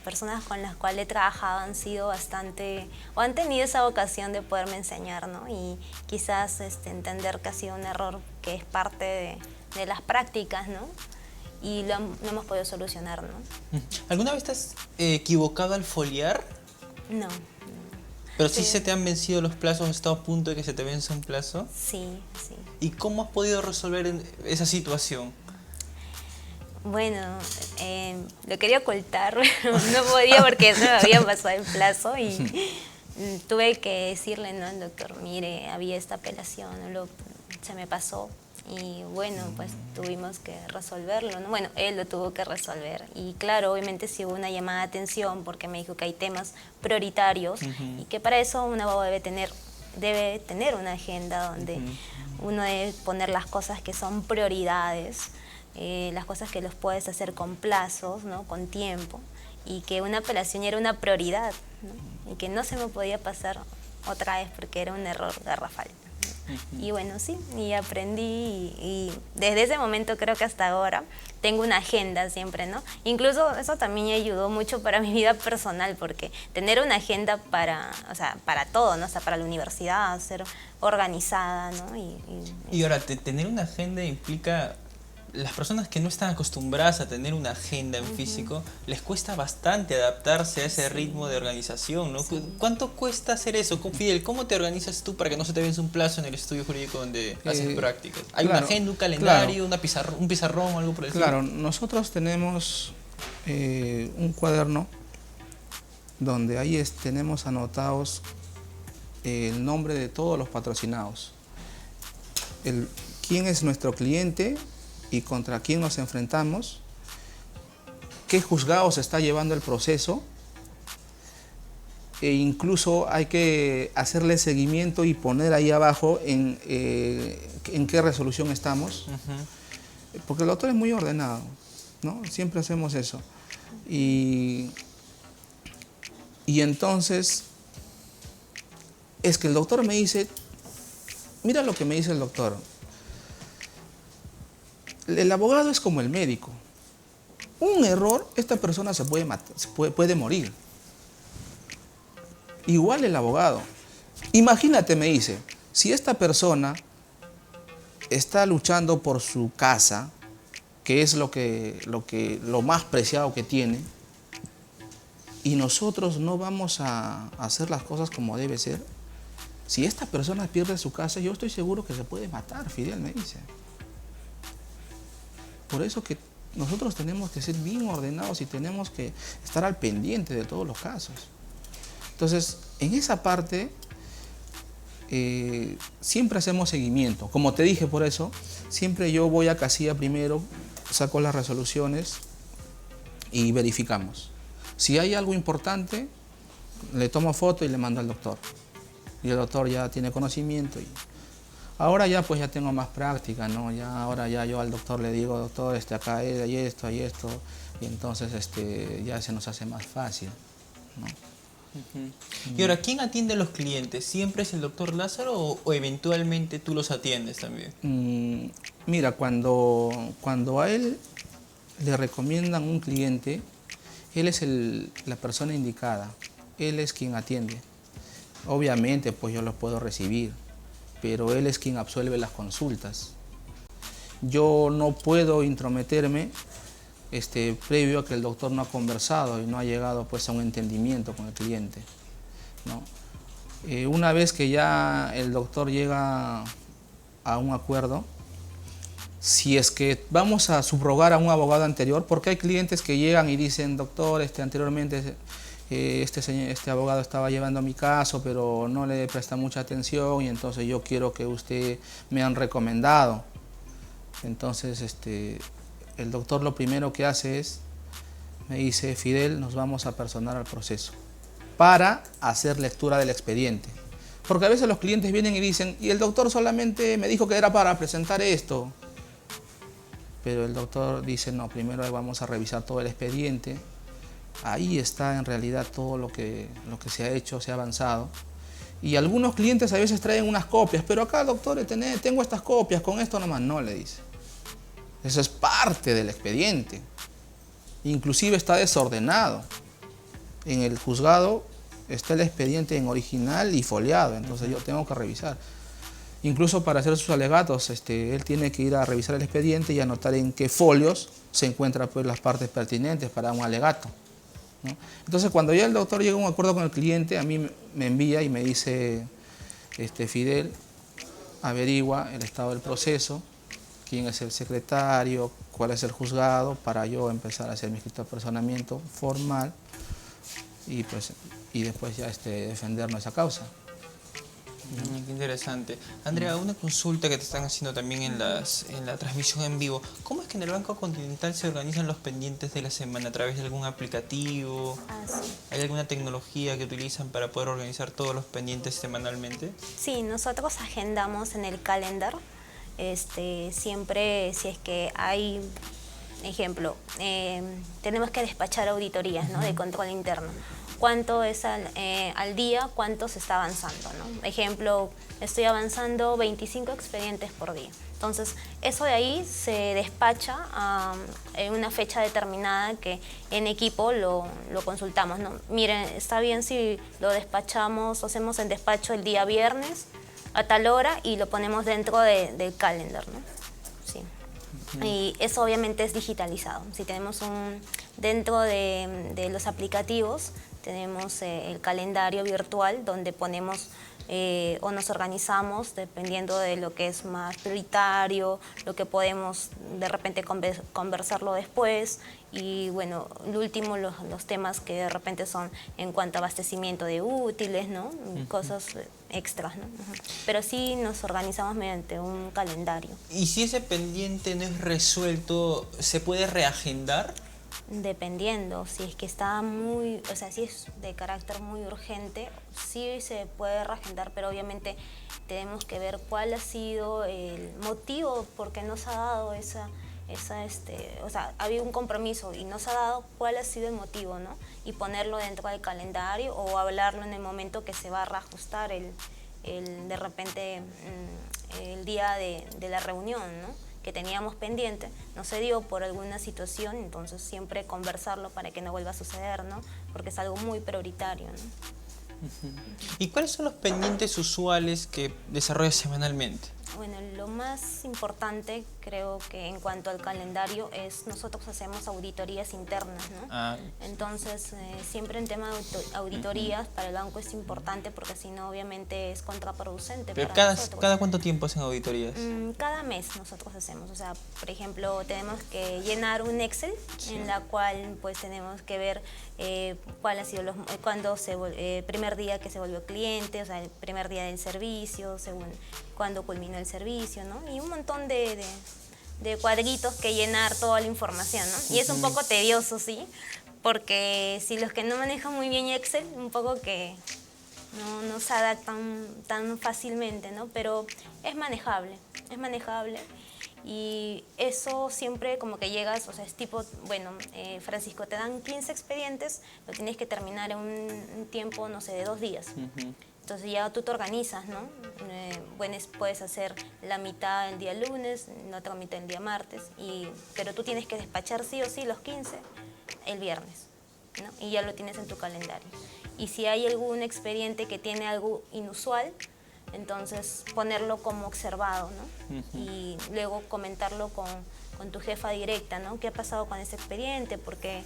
personas con las cuales he trabajado han sido bastante, o han tenido esa vocación de poderme enseñar, ¿no? Y quizás entender que ha sido un error que es parte de las prácticas, ¿no? Y lo hemos podido solucionar, ¿no? ¿Alguna vez te has equivocado al foliar? No. ¿Pero sí se te han vencido los plazos? ¿Has estado a punto de que se te vence un plazo? Sí, sí. ¿Y cómo has podido resolver esa situación? Bueno, lo quería ocultar, pero no podía porque no me había pasado el plazo y tuve que decirle, ¿no? Al doctor, mire, había esta apelación, se me pasó y bueno, pues tuvimos que resolverlo, ¿no? Bueno, él lo tuvo que resolver y claro, obviamente sí hubo una llamada de atención porque me dijo que hay temas prioritarios y que para eso un abogado debe tener una agenda donde uno debe poner las cosas que son prioridades, las cosas que los puedes hacer con plazos, ¿no? Con tiempo, y que una apelación era una prioridad, ¿no? Y que no se me podía pasar otra vez porque era un error garrafal. Y bueno, sí, y aprendí y desde ese momento creo que hasta ahora tengo una agenda siempre, ¿no? Incluso eso también me ayudó mucho para mi vida personal porque tener una agenda para todo, ¿no? O sea, para la universidad, ser organizada, ¿no? Y ahora, tener una agenda implica... Las personas que no están acostumbradas a tener una agenda en físico, les cuesta bastante adaptarse a ese ritmo de organización, ¿no? Sí. ¿Cuánto cuesta hacer eso? Fidel, ¿cómo te organizas tú para que no se te vence un plazo en el estudio jurídico donde haces prácticas? ¿Hay una agenda, un calendario, un pizarrón, algo por el estilo? Claro, nosotros tenemos un cuaderno donde ahí tenemos anotados el nombre de todos los patrocinados, quién es nuestro cliente y contra quién nos enfrentamos, qué juzgado se está llevando el proceso, e incluso hay que hacerle seguimiento y poner ahí abajo en qué resolución estamos, porque el doctor es muy ordenado, ¿no? Siempre hacemos eso. Y entonces, es que el doctor me dice, mira lo que me dice el doctor, el abogado es como el médico. Un error, esta persona se puede matar, puede morir. Igual el abogado. Imagínate, me dice, si esta persona está luchando por su casa, que es lo más preciado que tiene, y nosotros no vamos a hacer las cosas como debe ser, si esta persona pierde su casa, yo estoy seguro que se puede matar, Fidel, me dice. Por eso que nosotros tenemos que ser bien ordenados y tenemos que estar al pendiente de todos los casos. Entonces, en esa parte siempre hacemos seguimiento. Como te dije, por eso, siempre yo voy a casilla primero, saco las resoluciones y verificamos. Si hay algo importante, le tomo foto y le mando al doctor. Y el doctor ya tiene conocimiento. Ahora ya pues ya tengo más práctica, ¿no? Ahora ya yo al doctor le digo, doctor, acá hay esto, y entonces ya se nos hace más fácil, ¿no? Y ahora, ¿quién atiende a los clientes? ¿Siempre es el doctor Lázaro o eventualmente tú los atiendes también? Mira, cuando a él le recomiendan un cliente, él es la persona indicada, él es quien atiende. Obviamente pues yo los puedo recibir, pero él es quien absuelve las consultas. Yo no puedo intrometerme previo a que el doctor no ha conversado y no ha llegado pues a un entendimiento con el cliente, ¿no? Una vez que ya el doctor llega a un acuerdo, si es que vamos a subrogar a un abogado anterior, porque hay clientes que llegan y dicen, doctor, anteriormente este abogado estaba llevando mi caso, pero no le presta mucha atención y entonces yo quiero que usted me han recomendado. Entonces el doctor lo primero que hace es, me dice, Fidel, nos vamos a personar al proceso para hacer lectura del expediente. Porque a veces los clientes vienen y dicen, y el doctor solamente me dijo que era para presentar esto. Pero el doctor dice, no, primero vamos a revisar todo el expediente. Ahí está en realidad todo lo que se ha hecho, se ha avanzado. Y algunos clientes a veces traen unas copias, pero acá, doctor, tengo estas copias, con esto nomás. No, le dice. Eso es parte del expediente. Inclusive está desordenado. En el juzgado está el expediente en original y foliado, entonces yo tengo que revisar. Incluso para hacer sus alegatos, él tiene que ir a revisar el expediente y anotar en qué folios se encuentran pues, las partes pertinentes para un alegato, ¿no? Entonces, cuando ya el doctor llega a un acuerdo con el cliente, a mí me envía y me dice, Fidel, averigua el estado del proceso, quién es el secretario, cuál es el juzgado, para yo empezar a hacer mi escrito de personamiento formal y después ya defender nuestra causa. Qué interesante. Andrea, una consulta que te están haciendo también en la transmisión en vivo. ¿Cómo es que en el Banco Continental se organizan los pendientes de la semana? ¿A través de algún aplicativo? Sí. ¿Hay alguna tecnología que utilizan para poder organizar todos los pendientes semanalmente? Sí, nosotros agendamos en el calendar. Siempre, si es que hay, ejemplo, tenemos que despachar auditorías, ¿no? De control interno. Cuánto es al día, cuánto se está avanzando, ¿no? Ejemplo, estoy avanzando 25 expedientes por día. Entonces, eso de ahí se despacha en una fecha determinada que en equipo lo consultamos, ¿no? Miren, está bien si lo despachamos, hacemos el despacho el día viernes a tal hora y lo ponemos dentro del calendar, ¿no? Sí. Y eso obviamente es digitalizado. Si tenemos dentro de los aplicativos, tenemos el calendario virtual donde ponemos o nos organizamos dependiendo de lo que es más prioritario, lo que podemos de repente conversarlo después y bueno, lo último, los temas que de repente son en cuanto a abastecimiento de útiles, ¿no? Cosas extras, ¿no? Pero sí nos organizamos mediante un calendario. ¿Y si ese pendiente no es resuelto, se puede reagendar? Dependiendo, si es que está muy, o sea, si es de carácter muy urgente, sí se puede reagendar, pero obviamente tenemos que ver cuál ha sido el motivo por qué no se ha dado o sea, había un compromiso y no se ha dado, cuál ha sido el motivo, ¿no? Y ponerlo dentro del calendario o hablarlo en el momento que se va a reajustar de repente el día de la reunión, ¿no? Que teníamos pendiente, no se dio por alguna situación, entonces siempre conversarlo para que no vuelva a suceder, ¿no? Porque es algo muy prioritario, ¿no? ¿Y cuáles son los pendientes usuales que desarrollas semanalmente? Bueno, lo más importante creo que en cuanto al calendario es nosotros hacemos auditorías internas, ¿no? Ah, Entonces, siempre en tema de auditorías para el banco es importante porque si no obviamente es contraproducente pero para nosotros. ¿cada cuánto tiempo hacen auditorías? Cada mes nosotros hacemos, o sea, por ejemplo, tenemos que llenar un Excel en la cual pues tenemos que ver cuál ha sido primer día que se volvió cliente, o sea, el primer día del servicio, según cuándo culminó el servicio, ¿no? Y un montón de cuadritos que llenar toda la información, ¿no? Y es un poco tedioso, sí, porque si los que no manejan muy bien Excel, un poco que no se adaptan tan fácilmente, ¿no? Pero es manejable, y eso siempre como que llegas, o sea, es tipo, bueno, Francisco, te dan 15 expedientes, lo tienes que terminar en un tiempo, no sé, de 2 días. Entonces ya tú te organizas, ¿no? Bueno, puedes hacer la mitad el día lunes, la otra mitad el día martes, pero tú tienes que despachar sí o sí los 15 el viernes, ¿no? Y ya lo tienes en tu calendario. Y si hay algún expediente que tiene algo inusual, entonces ponerlo como observado, ¿no? Y luego comentarlo con tu jefa directa, ¿no? ¿Qué ha pasado con ese expediente? Porque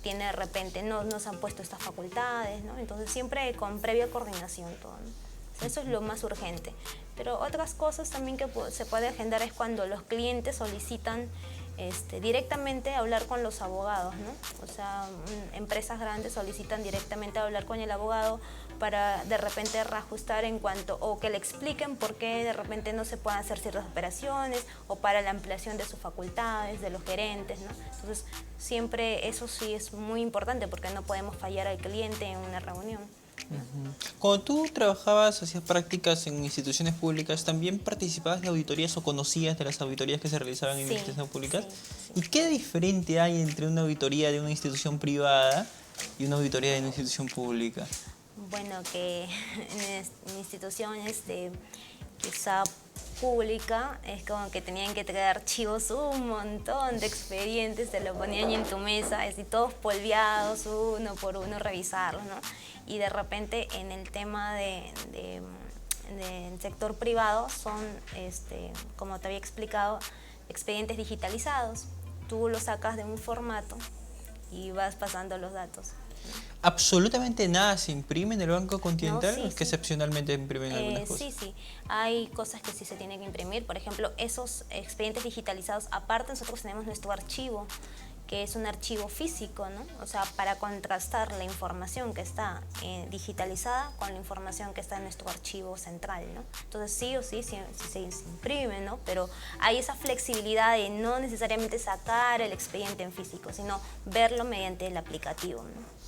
tiene de repente, no nos han puesto estas facultades, ¿no? Entonces siempre con previa coordinación todo, ¿no? Eso es lo más urgente. Pero otras cosas también que se puede agendar es cuando los clientes solicitan directamente hablar con los abogados, ¿no? O sea, empresas grandes solicitan directamente hablar con el abogado para de repente reajustar en cuanto, o que le expliquen por qué de repente no se pueden hacer ciertas operaciones, o para la ampliación de sus facultades, de los gerentes, ¿no? Entonces, siempre eso sí es muy importante porque no podemos fallar al cliente en una reunión. Cuando tú trabajabas, hacías prácticas en instituciones públicas, ¿también participabas de auditorías o conocías de las auditorías que se realizaban en instituciones públicas? Sí. ¿Y qué diferente hay entre una auditoría de una institución privada y una auditoría de una institución pública? Bueno, que en instituciones quizá pública es como que tenían que traer archivos, un montón de expedientes, te lo ponían en tu mesa, así todos polveados, uno por uno, revisarlos, ¿no? Y de repente en el tema del sector privado son, como te había explicado, expedientes digitalizados. Tú los sacas de un formato y vas pasando los datos. ¿Absolutamente nada se imprime en el Banco Continental? No, ¿O es que excepcionalmente imprimen algunas cosas? Sí. Hay cosas que sí se tienen que imprimir. Por ejemplo, esos expedientes digitalizados, aparte nosotros tenemos nuestro archivo, que es un archivo físico, ¿no? O sea, para contrastar la información que está digitalizada con la información que está en nuestro archivo central, ¿no? Entonces sí o sí se imprime, ¿no? Pero hay esa flexibilidad de no necesariamente sacar el expediente en físico, sino verlo mediante el aplicativo, ¿no?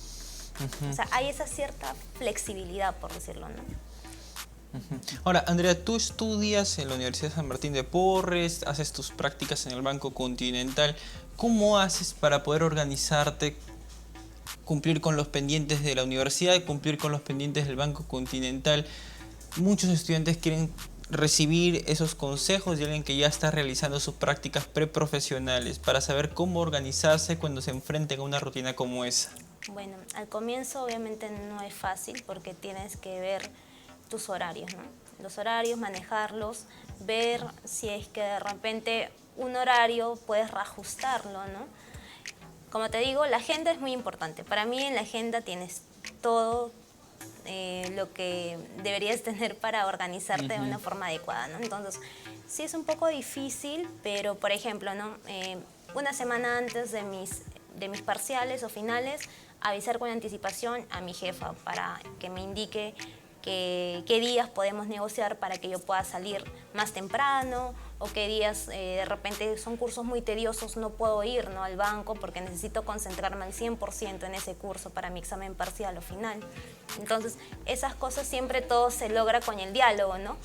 O sea, hay esa cierta flexibilidad, por decirlo, ¿no? Ahora, Andrea, tú estudias en la Universidad San Martín de Porres, haces tus prácticas en el Banco Continental. ¿Cómo haces para poder organizarte, cumplir con los pendientes de la universidad y cumplir con los pendientes del Banco Continental? Muchos estudiantes quieren recibir esos consejos de alguien que ya está realizando sus prácticas preprofesionales para saber cómo organizarse cuando se enfrenten a una rutina como esa. Bueno, al comienzo obviamente no es fácil porque tienes que ver tus horarios, ¿no? Los horarios, manejarlos, ver si es que de repente un horario puedes reajustarlo, ¿no? Como te digo, la agenda es muy importante. Para mí en la agenda tienes todo lo que deberías tener para organizarte de una forma adecuada, ¿no? Entonces, sí es un poco difícil, pero por ejemplo, ¿no? Una semana antes de mis parciales o finales, avisar con anticipación a mi jefa para que me indique qué días podemos negociar para que yo pueda salir más temprano, o qué días de repente son cursos muy tediosos, no puedo ir, ¿no?, al banco porque necesito concentrarme al 100% en ese curso para mi examen parcial o final. Entonces, esas cosas siempre todo se logra con el diálogo, ¿no?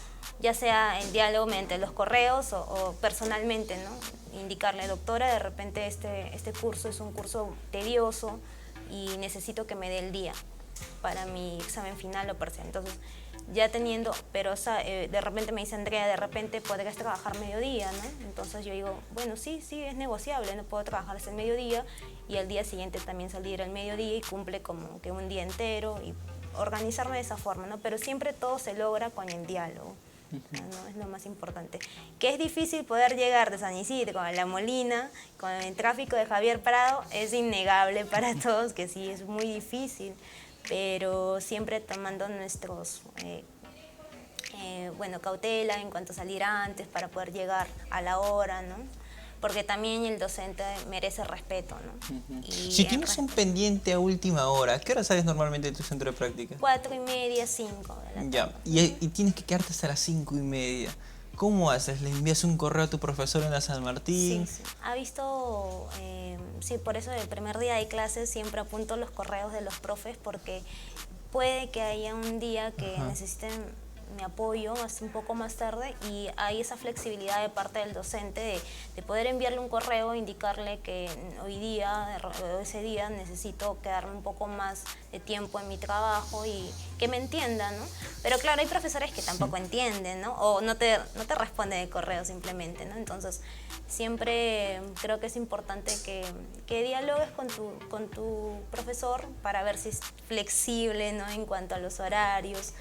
Ya sea el diálogo mediante los correos o personalmente, ¿no? Indicarle, doctora, de repente este curso es un curso tedioso y necesito que me dé el día para mi examen final o parcial. Entonces, ya teniendo, pero de repente me dice Andrea, de repente podrías trabajar mediodía, ¿no? Entonces yo digo, bueno, sí, es negociable, no puedo trabajar hasta el mediodía y al día siguiente también salir al mediodía y cumple como que un día entero y organizarme de esa forma, ¿no? Pero siempre todo se logra con el diálogo. No, es lo más importante. Que es difícil poder llegar de San Isidro a La Molina con el tráfico de Javier Prado, es innegable para todos que sí, es muy difícil, pero siempre tomando nuestros, cautela en cuanto a salir antes para poder llegar a la hora, ¿no? Porque también el docente merece respeto, ¿no? Y Si tienes un pendiente a última hora, ¿qué hora sales normalmente de tu centro de práctica? 4:30, 5 de la tarde. Ya, y tienes que quedarte hasta las 5:30. ¿Cómo haces? ¿Le envías un correo a tu profesor en la San Martín? Sí, sí. Ha visto, sí, por eso el primer día de clases siempre apunto los correos de los profes porque puede que haya un día que necesiten mi apoyo hasta un poco más tarde y hay esa flexibilidad de parte del docente de poder enviarle un correo, indicarle que hoy día, ese día necesito quedarme un poco más de tiempo en mi trabajo y que me entiendan, ¿no? Pero claro, hay profesores que tampoco entienden, ¿no? O no te responden el correo simplemente, ¿no? Entonces, siempre creo que es importante que dialogues con tu profesor para ver si es flexible, ¿no? En cuanto a los horarios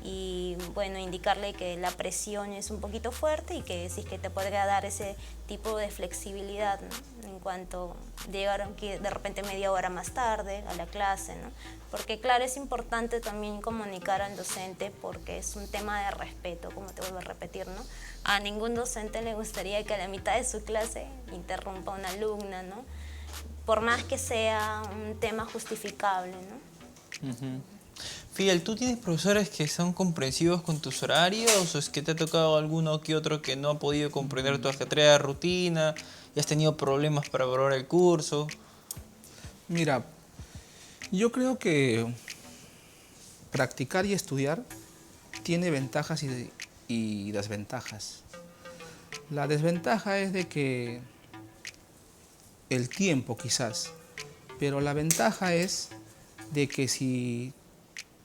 y bueno, indicarle que la presión es un poquito fuerte y que sí es que te podría dar ese tipo de flexibilidad, ¿no? En cuanto a llegar de repente media hora más tarde a la clase, ¿no? Porque claro, es importante también comunicar al docente porque es un tema de respeto, como te vuelvo a repetir, ¿no? A ningún docente le gustaría que a la mitad de su clase interrumpa a una alumna, ¿no? Por más que sea un tema justificable, ¿no? Fidel, ¿tú tienes profesores que son comprensivos con tus horarios o es que te ha tocado alguno que otro que no ha podido comprender tu ajetreada rutina y has tenido problemas para evaluar el curso? Mira, yo creo que practicar y estudiar tiene ventajas y desventajas. La desventaja es de que el tiempo quizás, pero la ventaja es de que si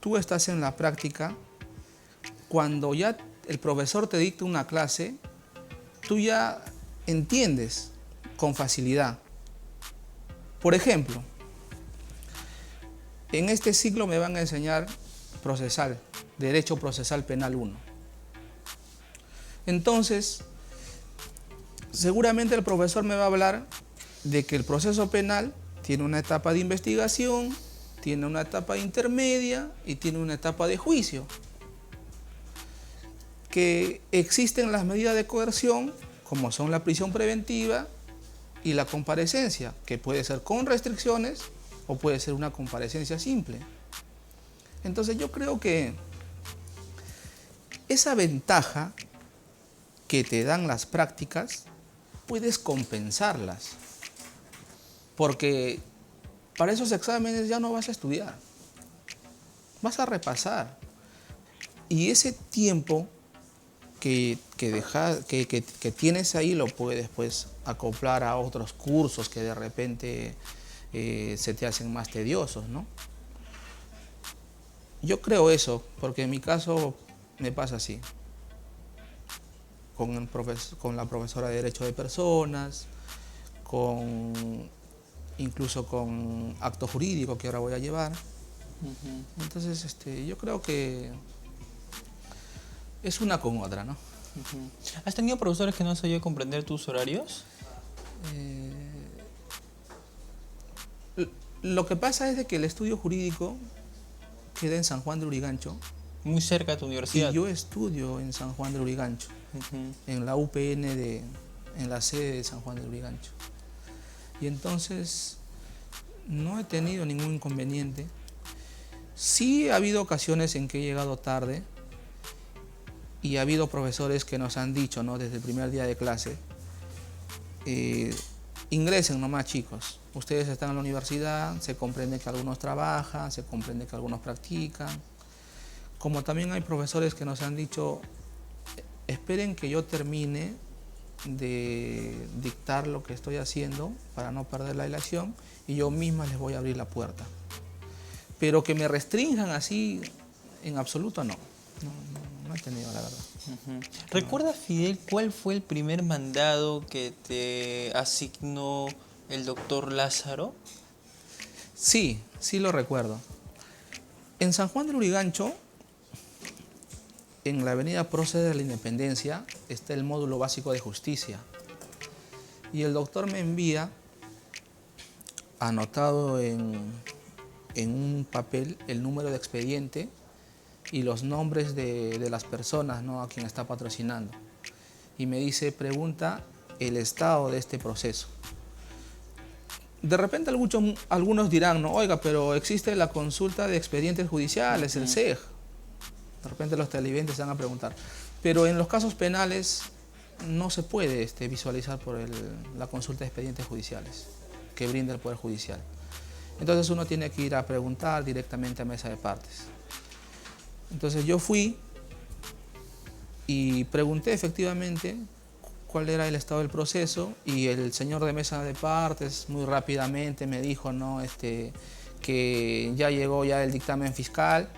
tú estás en la práctica, cuando ya el profesor te dicta una clase, tú ya entiendes con facilidad. Por ejemplo, en este ciclo me van a enseñar procesal, Derecho Procesal Penal 1. Entonces, seguramente el profesor me va a hablar de que el proceso penal tiene una etapa de investigación, tiene una etapa intermedia y tiene una etapa de juicio. Que existen las medidas de coerción, como son la prisión preventiva y la comparecencia, que puede ser con restricciones o puede ser una comparecencia simple. Entonces yo creo que esa ventaja que te dan las prácticas, puedes compensarlas. Porque para esos exámenes ya no vas a estudiar, vas a repasar. Y ese tiempo que tienes ahí lo puedes pues acoplar a otros cursos que de repente se te hacen más tediosos, ¿no? Yo creo eso, porque en mi caso me pasa así. Con la profesora de Derecho de Personas, incluso con acto jurídico que ahora voy a llevar. Entonces, yo creo que es una con otra, ¿no? ¿Has tenido profesores que no han sabido comprender tus horarios? Lo que pasa es de que el estudio jurídico queda en San Juan de Lurigancho. Muy cerca de tu universidad. Y yo estudio en San Juan de Lurigancho, en la UPN, en la sede de San Juan de Lurigancho. Y entonces no he tenido ningún inconveniente. Sí ha habido ocasiones en que he llegado tarde y ha habido profesores que nos han dicho, ¿no?, desde el primer día de clase, ingresen nomás, chicos. Ustedes están en la universidad, se comprende que algunos trabajan, se comprende que algunos practican. Como también hay profesores que nos han dicho, esperen que yo termine de dictar lo que estoy haciendo para no perder la elección y yo misma les voy a abrir la puerta. Pero que me restrinjan así, en absoluto no. No he tenido, la verdad. ¿Recuerdas, Fidel, cuál fue el primer mandado que te asignó el doctor Lázaro? Sí, sí lo recuerdo. En San Juan de Lurigancho en la avenida Próceres de la Independencia está el módulo básico de justicia. Y el doctor me envía, anotado en un papel, el número de expediente y los nombres de las personas, ¿no?, a quien está patrocinando. Y me dice, pregunta el estado de este proceso. De repente algunos dirán, no, oiga, pero existe la consulta de expedientes judiciales, el CEG. De repente los televidentes se van a preguntar. Pero en los casos penales no se puede visualizar por la consulta de expedientes judiciales que brinda el Poder Judicial. Entonces uno tiene que ir a preguntar directamente a mesa de partes. Entonces yo fui y pregunté efectivamente cuál era el estado del proceso, y el señor de mesa de partes muy rápidamente me dijo, ¿no?, que ya llegó ya el dictamen fiscal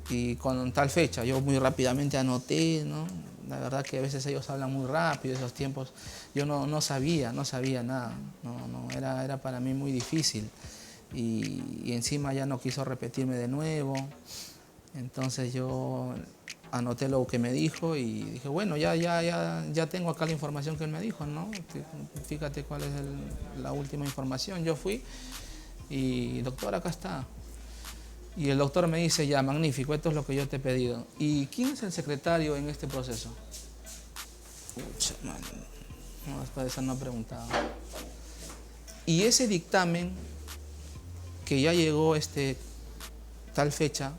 y con tal fecha. Yo muy rápidamente anoté, ¿no? La verdad que a veces ellos hablan muy rápido, esos tiempos. Yo no sabía nada, era para mí muy difícil. Y encima ya no quiso repetirme de nuevo. Entonces yo anoté lo que me dijo y dije, bueno, ya tengo acá la información que él me dijo, ¿no? Fíjate cuál es la última información. Yo fui y, doctor, acá está. Y el doctor me dice, ya, magnífico, esto es lo que yo te he pedido. ¿Y quién es el secretario en este proceso? Pucha, man. No, después de eso no he preguntado. Y ese dictamen que ya llegó tal fecha,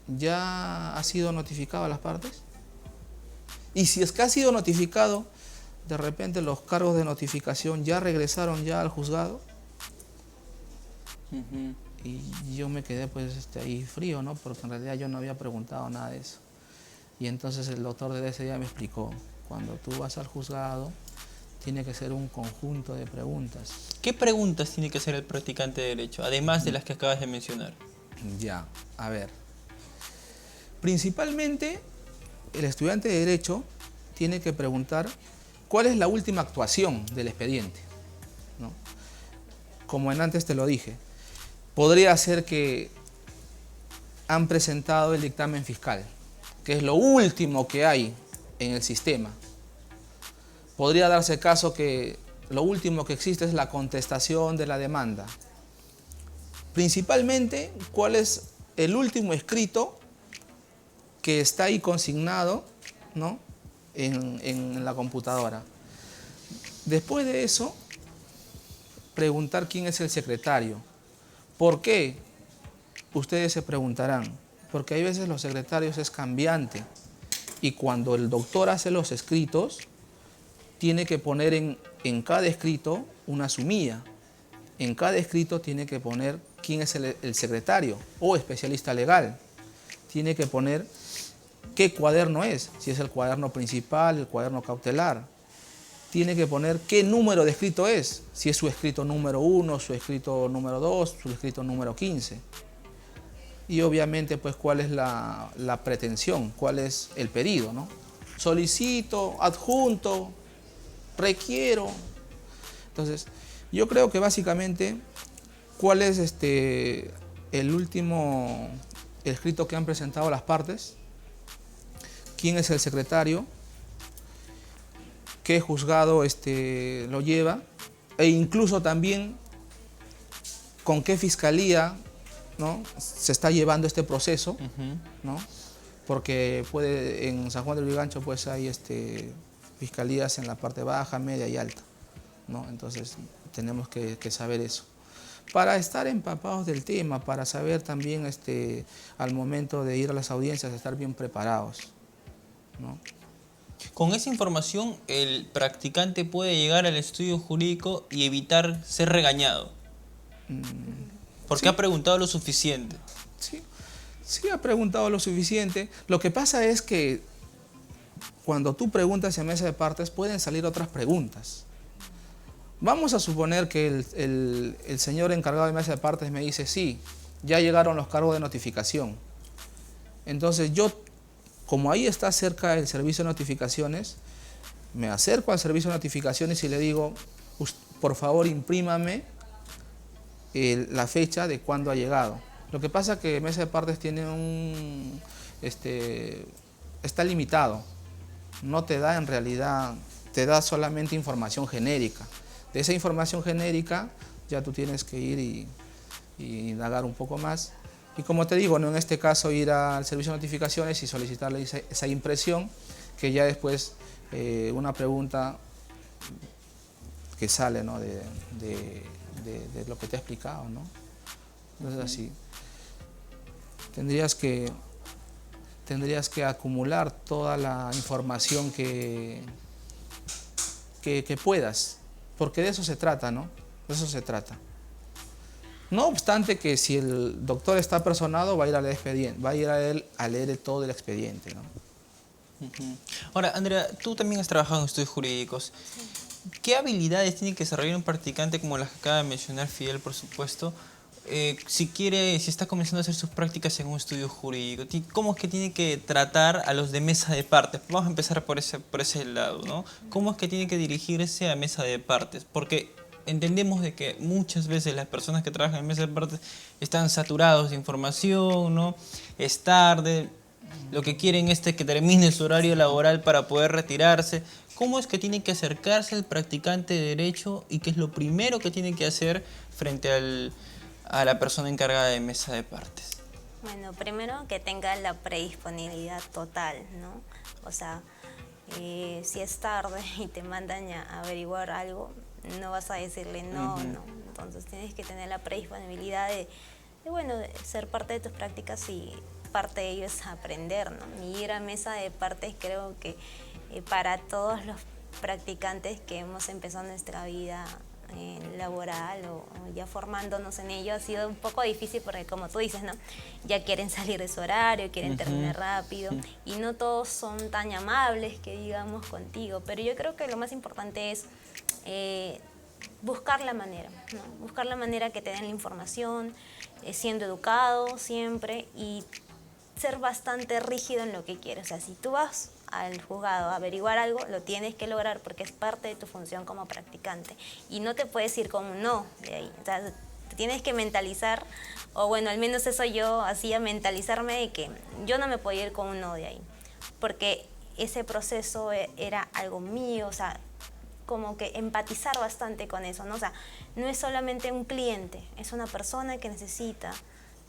¿ya ha sido notificado a las partes? Y si es que ha sido notificado, de repente los cargos de notificación ya regresaron ya al juzgado. Y yo me quedé pues ahí frío, ¿no? Porque en realidad yo no había preguntado nada de eso. Y entonces el doctor desde ese día me explicó, cuando tú vas al juzgado, tiene que ser un conjunto de preguntas. ¿Qué preguntas tiene que hacer el practicante de Derecho, además de las que acabas de mencionar? Ya, a ver. Principalmente, el estudiante de Derecho tiene que preguntar cuál es la última actuación del expediente, ¿no? Como en antes te lo dije, podría ser que han presentado el dictamen fiscal, que es lo último que hay en el sistema. Podría darse caso que lo último que existe es la contestación de la demanda. Principalmente, ¿cuál es el último escrito que está ahí consignado, ¿no?, en la computadora? Después de eso, preguntar quién es el secretario. ¿Por qué? Ustedes se preguntarán. Porque hay veces los secretarios es cambiante. Y cuando el doctor hace los escritos, tiene que poner en cada escrito una sumilla. En cada escrito tiene que poner quién es el secretario o especialista legal. Tiene que poner qué cuaderno es, si es el cuaderno principal, el cuaderno cautelar. Tiene que poner qué número de escrito es, si es su escrito número 1, su escrito número 2, su escrito número 15. Y obviamente, pues, cuál es la pretensión, cuál es el pedido, ¿no? Solicito, adjunto, requiero. Entonces, yo creo que básicamente, cuál es el último escrito que han presentado las partes, quién es el secretario, qué juzgado lo lleva, e incluso también con qué fiscalía, ¿no?, se está llevando este proceso, ¿no? Porque en San Juan del Lurigancho pues hay fiscalías en la parte baja, media y alta, ¿no? Entonces tenemos que saber eso, para estar empapados del tema, para saber también al momento de ir a las audiencias, estar bien preparados, ¿no? Con esa información, el practicante puede llegar al estudio jurídico y evitar ser regañado. Porque sí, ha preguntado lo suficiente. Sí, ha preguntado lo suficiente. Lo que pasa es que cuando tú preguntas en mesa de partes, pueden salir otras preguntas. Vamos a suponer que el señor encargado de mesa de partes me dice, sí, ya llegaron los cargos de notificación. Entonces yo, como ahí está cerca el servicio de notificaciones, me acerco al servicio de notificaciones y le digo, por favor, imprímame la fecha de cuándo ha llegado. Lo que pasa es que mesa de partes tiene está limitado. No te da en realidad, te da solamente información genérica. De esa información genérica ya tú tienes que ir y indagar un poco más. Y como te digo, ¿no? En este caso ir al servicio de notificaciones y solicitarle esa impresión, que ya después una pregunta que sale, ¿no? de lo que te he explicado, ¿no? Entonces así, tendrías que acumular toda la información que puedas, porque de eso se trata, ¿no? De eso se trata. No obstante que si el doctor está apersonado, va a ir a leer expediente, va a ir a él a leer todo el expediente, ¿no? Ahora, Andrea, tú también has trabajado en estudios jurídicos. ¿Qué habilidades tiene que desarrollar un practicante como las que acaba de mencionar Fidel, por supuesto, si está comenzando a hacer sus prácticas en un estudio jurídico? ¿Cómo es que tiene que tratar a los de mesa de partes? Vamos a empezar por ese lado, ¿no? ¿Cómo es que tiene que dirigirse a mesa de partes? Porque entendemos de que muchas veces las personas que trabajan en mesa de partes están saturados de información, ¿no? Es tarde, lo que quieren es que termine su horario laboral para poder retirarse. ¿Cómo es que tiene que acercarse al practicante de derecho y qué es lo primero que tiene que hacer frente a la persona encargada de mesa de partes? Bueno, primero que tenga la predisponibilidad total, ¿no? O sea, si es tarde y te mandan a averiguar algo, no vas a decirle no, no. Entonces tienes que tener la predisponibilidad de ser parte de tus prácticas, y parte de ello es aprender, ¿no? Y ir a mesa de partes, creo que para todos los practicantes que hemos empezado nuestra vida laboral o ya formándonos en ello, ha sido un poco difícil porque, como tú dices, ¿no? Ya quieren salir de su horario, quieren terminar rápido, y no todos son tan amables que digamos contigo, pero yo creo que lo más importante es buscar la manera, ¿no? Buscar la manera que te den la información, siendo educado siempre y ser bastante rígido en lo que quieres. O sea, si tú vas al juzgado a averiguar algo, lo tienes que lograr porque es parte de tu función como practicante. Y no te puedes ir con un no de ahí. O sea, te tienes que mentalizar, o bueno, al menos eso yo hacía, mentalizarme de que yo no me podía ir con un no de ahí. Porque ese proceso era algo mío, o sea, como que empatizar bastante con eso, ¿no? O sea, no es solamente un cliente, es una persona que necesita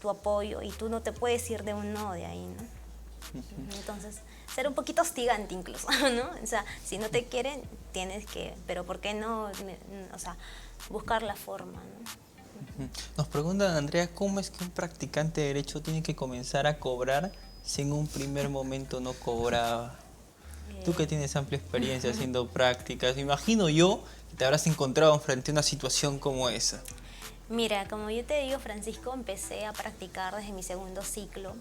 tu apoyo y tú no te puedes ir de un no de ahí, ¿no? Entonces, ser un poquito hostigante incluso, ¿no? O sea, si no te quieren, tienes que, pero ¿por qué no? O sea, buscar la forma, ¿no? Nos preguntan, Andrea, ¿cómo es que un practicante de derecho tiene que comenzar a cobrar si en un primer momento no cobraba? Tú que tienes amplia experiencia haciendo prácticas, me imagino yo que te habrás encontrado frente a una situación como esa. Mira, como yo te digo, Francisco, empecé a practicar desde mi segundo ciclo.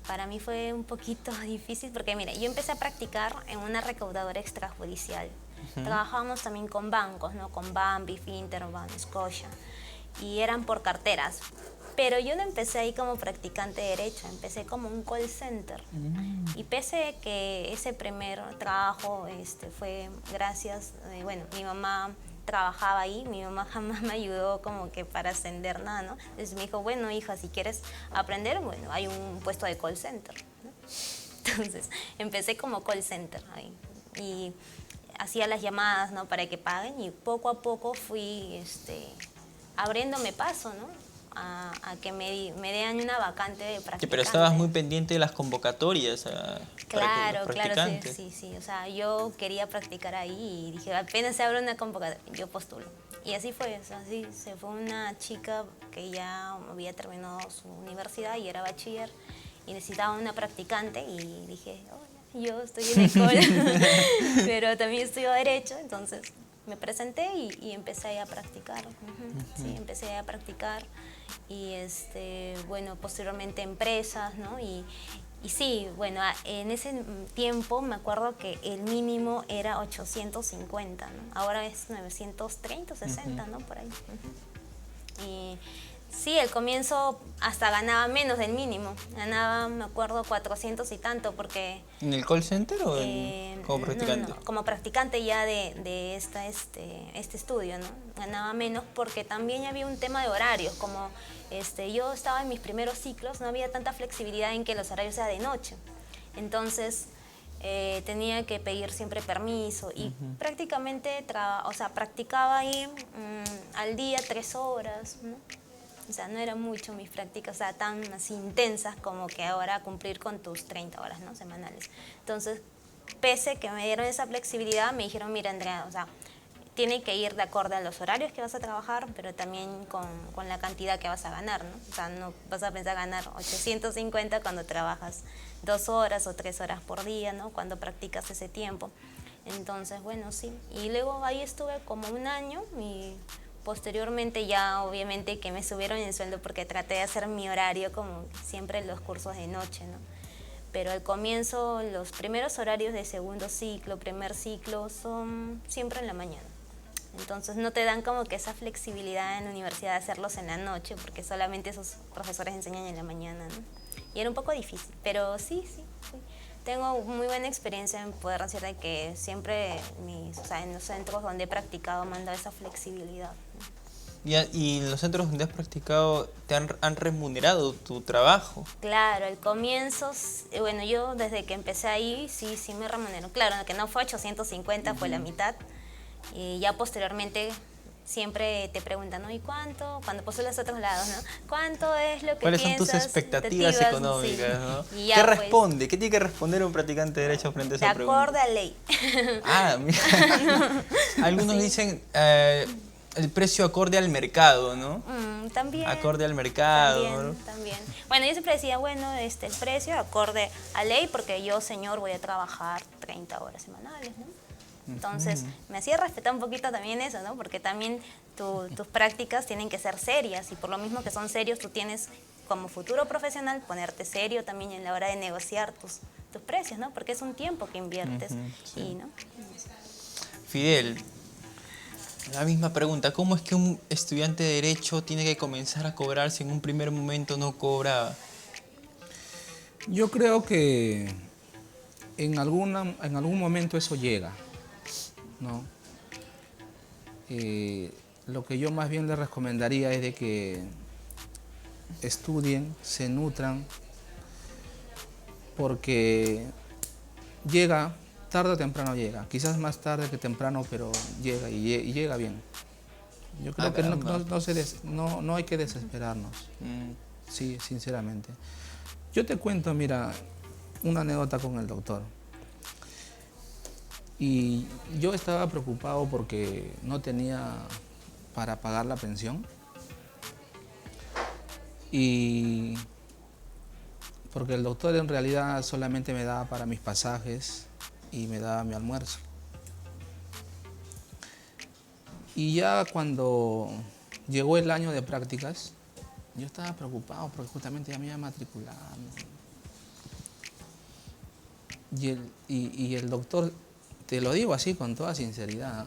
Para mí fue un poquito difícil porque, mira, yo empecé a practicar en una recaudadora extrajudicial. Trabajábamos también con bancos, ¿no? Con Bambi, Finterbank, Scotia, y eran por carteras. Pero yo no empecé ahí como practicante de derecho, empecé como un call center. Y pese a que ese primer trabajo fue gracias, mi mamá trabajaba ahí, mi mamá jamás me ayudó como que para ascender nada, ¿no? Entonces me dijo, bueno, hija, si quieres aprender, bueno, hay un puesto de call center, ¿no? Entonces empecé como call center ahí y hacía las llamadas, ¿no? Para que paguen, y poco a poco fui abriéndome paso, ¿no? A que me den una vacante de practicante. Pero estabas muy pendiente de las convocatorias. Claro, sí. O sea, yo quería practicar ahí y dije, apenas se abre una convocatoria, yo postulo. Y así fue, o sea, así se fue una chica que ya había terminado su universidad y era bachiller y necesitaba una practicante, y dije, yo estoy en école, pero también estudio Derecho, entonces me presenté y empecé a practicar. Sí, empecé a practicar y posteriormente empresas, ¿no? Y sí, bueno, en ese tiempo me acuerdo que el mínimo era 850, ¿no? Ahora es 930, 60, ¿no? Por ahí. Y Sí, al comienzo hasta ganaba menos del mínimo. Ganaba, me acuerdo, 400 y tanto porque... ¿En el call center o como practicante? No, como practicante ya de este estudio, ¿no? Ganaba menos porque también había un tema de horarios. Como yo estaba en mis primeros ciclos, no había tanta flexibilidad en que los horarios sean de noche. Entonces tenía que pedir siempre permiso y prácticamente practicaba ahí al día 3 horas, ¿no? O sea, no era mucho mis prácticas, o sea, tan así intensas como que ahora cumplir con tus 30 horas, ¿no? Semanales. Entonces, pese que me dieron esa flexibilidad, me dijeron, mira, Andrea, o sea, tiene que ir de acuerdo a los horarios que vas a trabajar, pero también con la cantidad que vas a ganar, ¿no? O sea, no vas a pensar ganar 850 cuando trabajas 2 horas o 3 horas por día, ¿no? Cuando practicas ese tiempo. Entonces, bueno, sí. Y luego ahí estuve como un año y... Posteriormente ya obviamente que me subieron el sueldo porque traté de hacer mi horario como siempre en los cursos de noche, ¿no? Pero al comienzo los primeros horarios de segundo ciclo, primer ciclo son siempre en la mañana. Entonces no te dan como que esa flexibilidad en la universidad de hacerlos en la noche porque solamente esos profesores enseñan en la mañana, ¿no? Y era un poco difícil, pero sí. Tengo muy buena experiencia en poder decir de que siempre en los centros donde he practicado me han dado esa flexibilidad, ¿no? ¿Y en los centros donde has practicado te han remunerado tu trabajo? Claro, al comienzo, bueno, yo desde que empecé ahí sí me remuneró. Claro, que no fue 850, fue la mitad. Y ya posteriormente siempre te preguntan, ¿no? ¿Y cuánto? Cuando postulas a otros lados, ¿no? ¿Cuánto es lo que ¿Cuáles piensas? son tus expectativas económicas, sí, ¿no? Y ya, ¿Qué pues, responde? ¿Qué tiene que responder un practicante de derecho frente a esa pregunta? De acorde a ley. Ah, mira. Algunos dicen el precio acorde al mercado, ¿no? También. Acorde al mercado. También. Bueno, yo siempre decía, bueno, el precio acorde a ley porque yo, señor, voy a trabajar 30 horas semanales, ¿no? Entonces, me hacía respetar un poquito también eso, ¿no? Porque también tus prácticas tienen que ser serias y por lo mismo que son serios, tú tienes como futuro profesional ponerte serio también en la hora de negociar tus precios, ¿no? Porque es un tiempo que inviertes y, ¿no? Fidel, la misma pregunta, ¿cómo es que un estudiante de Derecho tiene que comenzar a cobrar si en un primer momento no cobraba? Yo creo que en algún momento eso llega, ¿no? Lo que yo más bien les recomendaría es de que estudien, se nutran, porque llega, tarde o temprano llega, quizás más tarde que temprano, pero llega y llega bien. Yo creo que no hay que desesperarnos, sí, sinceramente. Yo te cuento, mira, una anécdota con el doctor. Y yo estaba preocupado porque no tenía para pagar la pensión. Y porque el doctor en realidad solamente me daba para mis pasajes y me daba mi almuerzo. Y ya cuando llegó el año de prácticas, yo estaba preocupado porque justamente ya me iba a matricular, ¿no? Y el doctor, te lo digo así con toda sinceridad,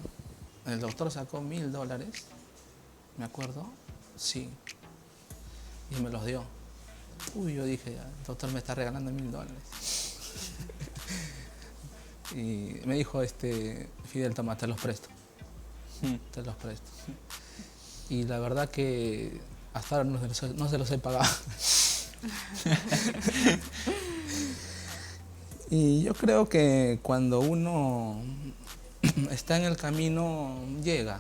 el doctor sacó $1000, ¿me acuerdo? Sí. Y me los dio. Uy, yo dije, el doctor me está regalando $1000. Y me dijo, Fidel, toma, te los presto. Te los presto. Y la verdad que hasta ahora no se los he pagado. Y yo creo que cuando uno está en el camino, llega.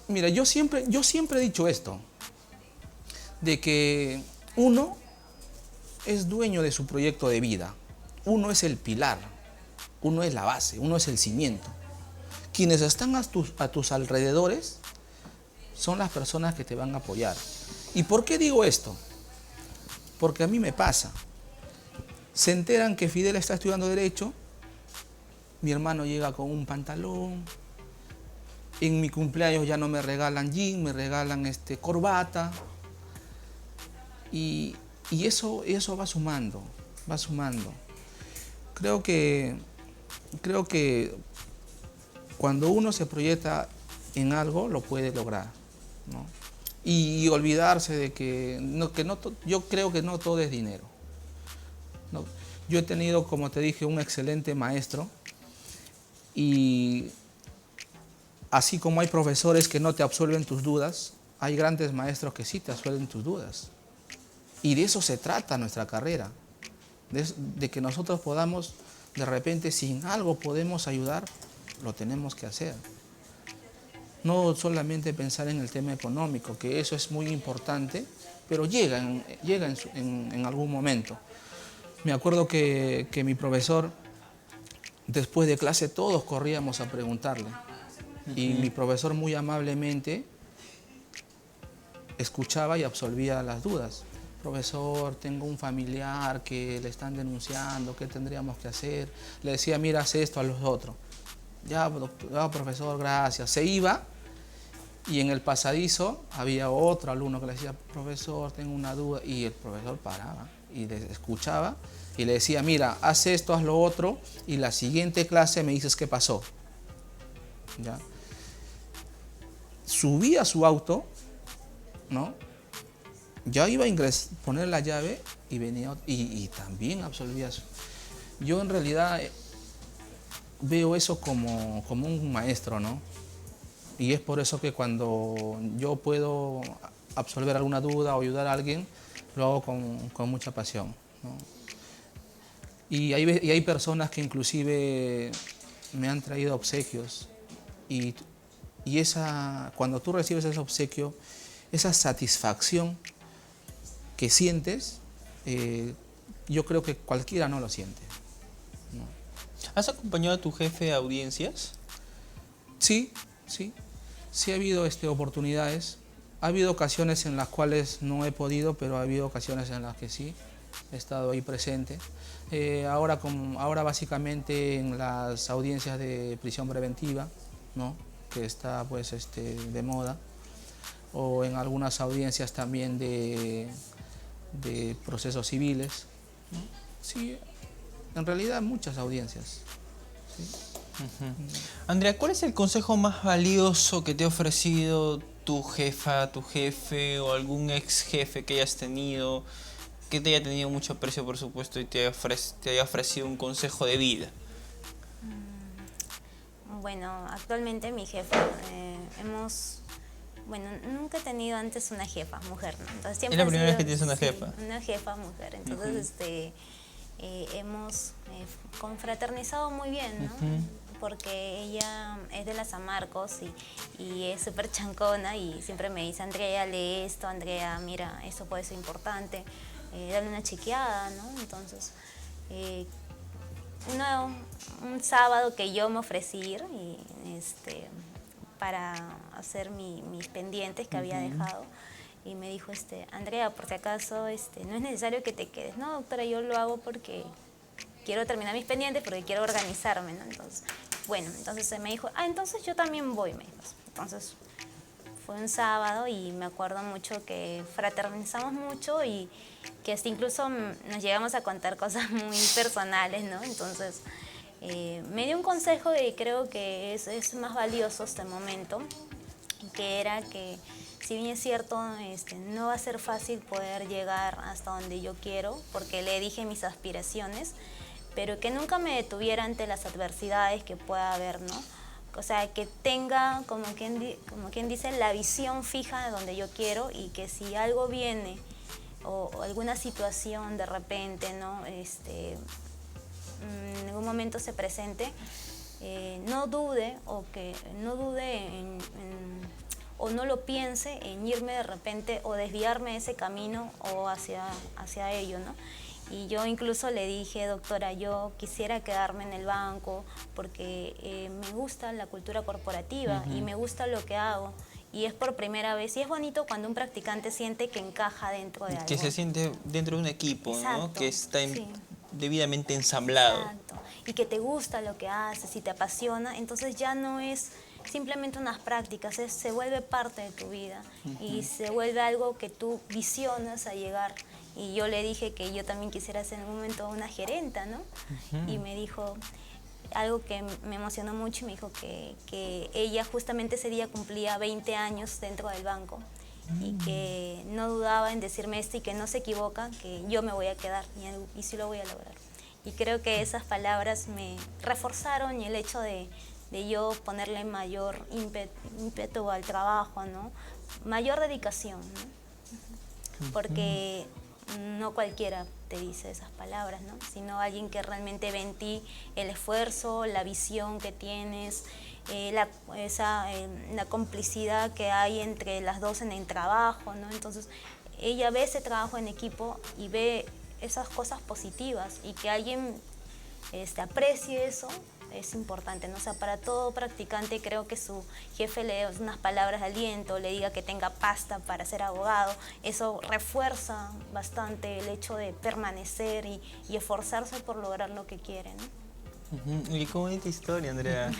Mira, yo siempre he dicho esto, de que uno es dueño de su proyecto de vida. Uno es el pilar, uno es la base, uno es el cimiento. Quienes están a tus alrededores son las personas que te van a apoyar. ¿Y por qué digo esto? Porque a mí me pasa. Se enteran que Fidel está estudiando Derecho, mi hermano llega con un pantalón, en mi cumpleaños ya no me regalan jean, me regalan corbata, y eso va sumando, va sumando. Creo que cuando uno se proyecta en algo, lo puede lograr, ¿no? y olvidarse de yo creo que no todo es dinero. ¿No? Yo he tenido, como te dije, un excelente maestro, y así como hay profesores que no te absuelven tus dudas, hay grandes maestros que sí te absuelven tus dudas. Y de eso se trata nuestra carrera, de que nosotros podamos, de repente, si en algo podemos ayudar, lo tenemos que hacer. No solamente pensar en el tema económico, que eso es muy importante, pero llega en algún momento. Me acuerdo que mi profesor, después de clase, todos corríamos a preguntarle. Y mi profesor muy amablemente escuchaba y absolvía las dudas. Profesor, tengo un familiar que le están denunciando, ¿qué tendríamos que hacer? Le decía, mira, haz esto, a los otros. Ya, doctor, ya, profesor, gracias. Se iba, y en el pasadizo había otro alumno que le decía, profesor, tengo una duda. Y el profesor paraba y le escuchaba y le decía, mira, haz esto, haz lo otro, y la siguiente clase me dices qué pasó. ¿Ya? Subía a su auto, ¿no? Ya iba a poner la llave y venía y también absolvía eso. Yo en realidad veo eso como un maestro, ¿no? Y es por eso que cuando yo puedo absolver alguna duda o ayudar a alguien, lo hago con mucha pasión, ¿no? Y hay personas que inclusive me han traído obsequios, y cuando tú recibes ese obsequio, esa satisfacción que sientes, yo creo que cualquiera no lo siente, ¿no? ¿Has acompañado a tu jefe a audiencias? Sí ha habido oportunidades. Ha habido ocasiones en las cuales no he podido, pero ha habido ocasiones en las que sí he estado ahí presente. Ahora básicamente en las audiencias de prisión preventiva, ¿no? Que está pues de moda, o en algunas audiencias también de procesos civiles, ¿no? Sí, en realidad muchas audiencias. ¿Sí? Andrea, ¿cuál es el consejo más valioso que te ha ofrecido tu jefa, tu jefe o algún ex jefe que hayas tenido, que te haya tenido mucho aprecio, por supuesto, y te haya ofrecido un consejo de vida? Bueno, actualmente mi jefa, nunca he tenido antes una jefa mujer, ¿no? Entonces siempre ¿Es la primera vez que tienes una jefa? Una jefa mujer. Entonces, hemos confraternizado muy bien, ¿no? Porque ella es de la San Marcos y es súper chancona, y siempre me dice, Andrea, lee esto, Andrea, mira, esto puede ser importante, dale una chequeada, ¿no? Entonces, un sábado que yo me ofrecí ir para hacer mis pendientes que había dejado, y me dijo, Andrea, por si acaso no es necesario que te quedes. No, doctora, yo lo hago porque quiero terminar mis pendientes, porque quiero organizarme, ¿no? Entonces me dijo, entonces yo también voy, me dijo. Entonces fue un sábado y me acuerdo mucho que fraternizamos mucho y que hasta incluso nos llegamos a contar cosas muy personales, ¿no? Entonces me dio un consejo y creo que es más valioso este momento, que era que, si bien es cierto, no va a ser fácil poder llegar hasta donde yo quiero, porque le dije mis aspiraciones, pero que nunca me detuviera ante las adversidades que pueda haber, ¿no? O sea, que tenga, como quien dice, la visión fija de donde yo quiero, y que si algo viene o alguna situación de repente, ¿no? En algún momento se presente, no dude o no lo piense en irme de repente o desviarme de ese camino o hacia ello, ¿no? Y yo incluso le dije, doctora, yo quisiera quedarme en el banco porque me gusta la cultura corporativa y me gusta lo que hago. Y es por primera vez, y es bonito cuando un practicante siente que encaja dentro de algo. Que se siente dentro de un equipo, exacto, ¿no? Que está sí, debidamente ensamblado. Exacto. Y que te gusta lo que haces y te apasiona, entonces ya no es simplemente unas prácticas, se vuelve parte de tu vida y se vuelve algo que tú visionas a llegar. Y yo le dije que yo también quisiera ser en un momento una gerenta, ¿no? Y me dijo algo que me emocionó mucho, y me dijo que ella justamente ese día cumplía 20 años dentro del banco, y que no dudaba en decirme esto y que no se equivoca, que yo me voy a quedar y sí lo voy a lograr. Y creo que esas palabras me reforzaron el hecho de yo ponerle mayor ímpetu al trabajo, ¿no? Mayor dedicación, ¿no? Porque no cualquiera te dice esas palabras, ¿no? Sino alguien que realmente ve en ti el esfuerzo, la visión que tienes, la complicidad que hay entre las dos en el trabajo, ¿no? Entonces, ella ve ese trabajo en equipo y ve esas cosas positivas, y que alguien aprecie eso es importante, ¿no? O sea, para todo practicante creo que su jefe le dé unas palabras de aliento, le diga que tenga pasta para ser abogado. Eso refuerza bastante el hecho de permanecer y esforzarse por lograr lo que quiere, ¿no? Y qué bonita historia, Andrea.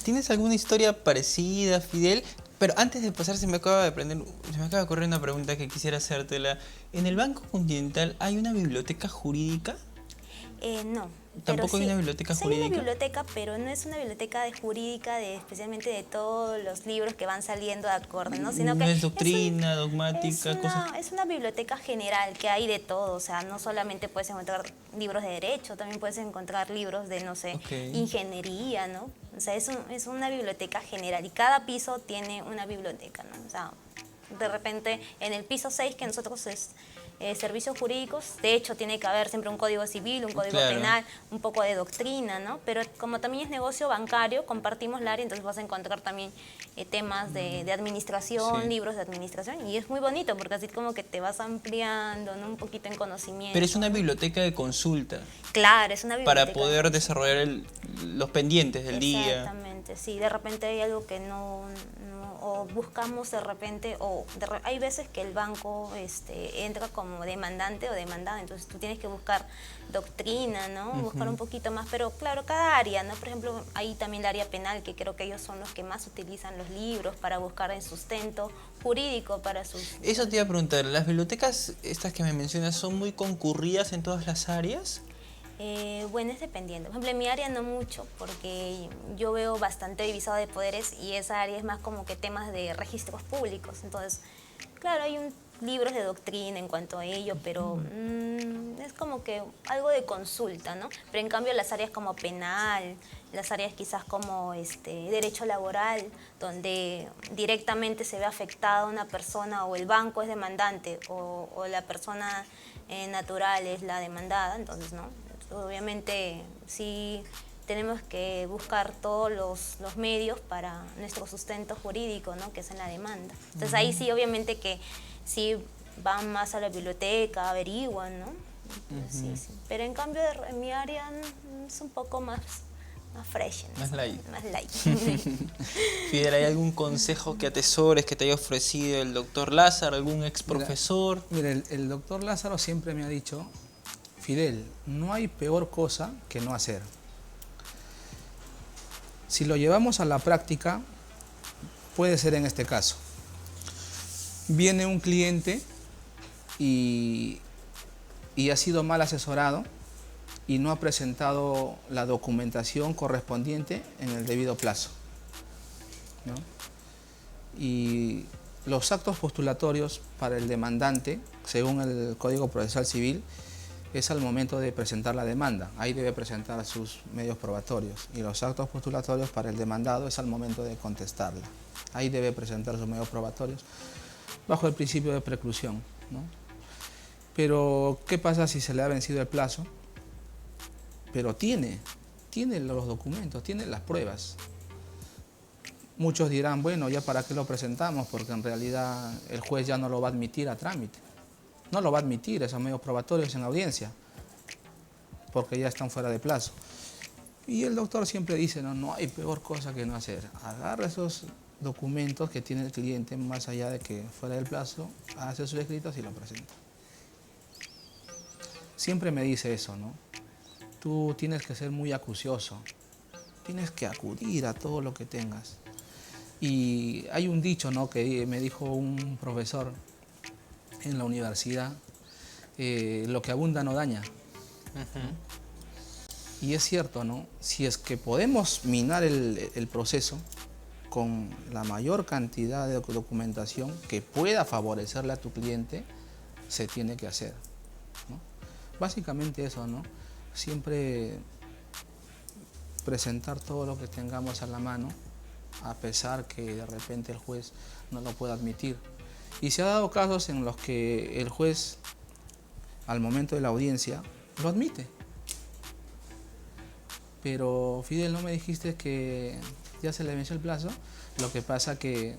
¿Tienes alguna historia parecida, Fidel? Pero antes de pasar, se me acaba de ocurrir una pregunta que quisiera hacértela. ¿En el Banco Continental hay una biblioteca jurídica? No. ¿Tampoco hay una biblioteca jurídica? Hay una biblioteca, pero no es una biblioteca jurídica especialmente de todos los libros que van saliendo de acorde, ¿no? Sino que es doctrina, dogmática, cosas. Es una biblioteca general que hay de todo, o sea, no solamente puedes encontrar libros de derecho, también puedes encontrar libros de, no sé, ingeniería, ¿no? O sea, es una biblioteca general y cada piso tiene una biblioteca, ¿no? O sea, de repente en el piso 6, que nosotros es servicios jurídicos, de hecho tiene que haber siempre un código civil, un código penal, un poco de doctrina, ¿no? Pero como también es negocio bancario, compartimos el área, entonces vas a encontrar también temas de administración, libros de administración, y es muy bonito porque así como que te vas ampliando, ¿no? Un poquito en conocimiento. Pero es una biblioteca de consulta. Claro, es una biblioteca. Para poder desarrollar los pendientes del día. Exactamente, sí, de repente hay algo que o buscamos de repente, hay veces que el banco entra como demandante o demandada, entonces tú tienes que buscar doctrina, ¿no? Buscar un poquito más, pero claro, cada área, ¿no? Por ejemplo, hay también el área penal, que creo que ellos son los que más utilizan los libros para buscar el sustento jurídico para sus... Eso te iba a preguntar, ¿las bibliotecas estas que me mencionas son muy concurridas en todas las áreas? Bueno, es dependiendo. Por ejemplo, en mi área no mucho, porque yo veo bastante divisado de poderes y esa área es más como que temas de registros públicos. Entonces, claro, hay libros de doctrina en cuanto a ello, pero es como que algo de consulta, ¿no? Pero en cambio las áreas como penal, las áreas quizás como derecho laboral, donde directamente se ve afectada una persona o el banco es demandante o la persona natural es la demandada, entonces, ¿no? Obviamente sí tenemos que buscar todos los medios para nuestro sustento jurídico, ¿no? Que es en la demanda. Entonces ahí sí obviamente que sí van más a la biblioteca, averiguan, ¿no? Entonces, sí. Pero en cambio en mi área es un poco más fresh, ¿no? Más light. Más light. Fidel, ¿hay algún consejo que atesores, que te haya ofrecido el doctor Lázaro, algún ex profesor? Mira, el doctor Lázaro siempre me ha dicho: Fidel, no hay peor cosa que no hacer. Si lo llevamos a la práctica, puede ser en este caso. Viene un cliente y ha sido mal asesorado y no ha presentado la documentación correspondiente en el debido plazo, ¿no? Y los actos postulatorios para el demandante, según el Código Procesal Civil, es al momento de presentar la demanda. Ahí debe presentar sus medios probatorios. Y los actos postulatorios para el demandado es al momento de contestarla. Ahí debe presentar sus medios probatorios bajo el principio de preclusión, ¿no? Pero, ¿qué pasa si se le ha vencido el plazo? Pero tiene los documentos, tiene las pruebas. Muchos dirán, bueno, ¿ya para qué lo presentamos? Porque en realidad el juez ya no lo va a admitir a trámite. No lo va a admitir esos medios probatorios en audiencia, porque ya están fuera de plazo. Y el doctor siempre dice, no hay peor cosa que no hacer. Agarra esos documentos que tiene el cliente, más allá de que fuera del plazo, hace sus escritos y lo presenta. Siempre me dice eso, ¿no? Tú tienes que ser muy acucioso, tienes que acudir a todo lo que tengas. Y hay un dicho, ¿no?, que me dijo un profesor en la universidad: lo que abunda no daña. Y es cierto, ¿no? Si es que podemos minar el proceso con la mayor cantidad de documentación que pueda favorecerle a tu cliente, se tiene que hacer, ¿no? Básicamente eso, ¿no? Siempre presentar todo lo que tengamos a la mano, a pesar que de repente el juez no lo pueda admitir. Y se ha dado casos en los que el juez, al momento de la audiencia, lo admite. Pero Fidel, ¿no me dijiste que ya se le venció el plazo? Lo que pasa que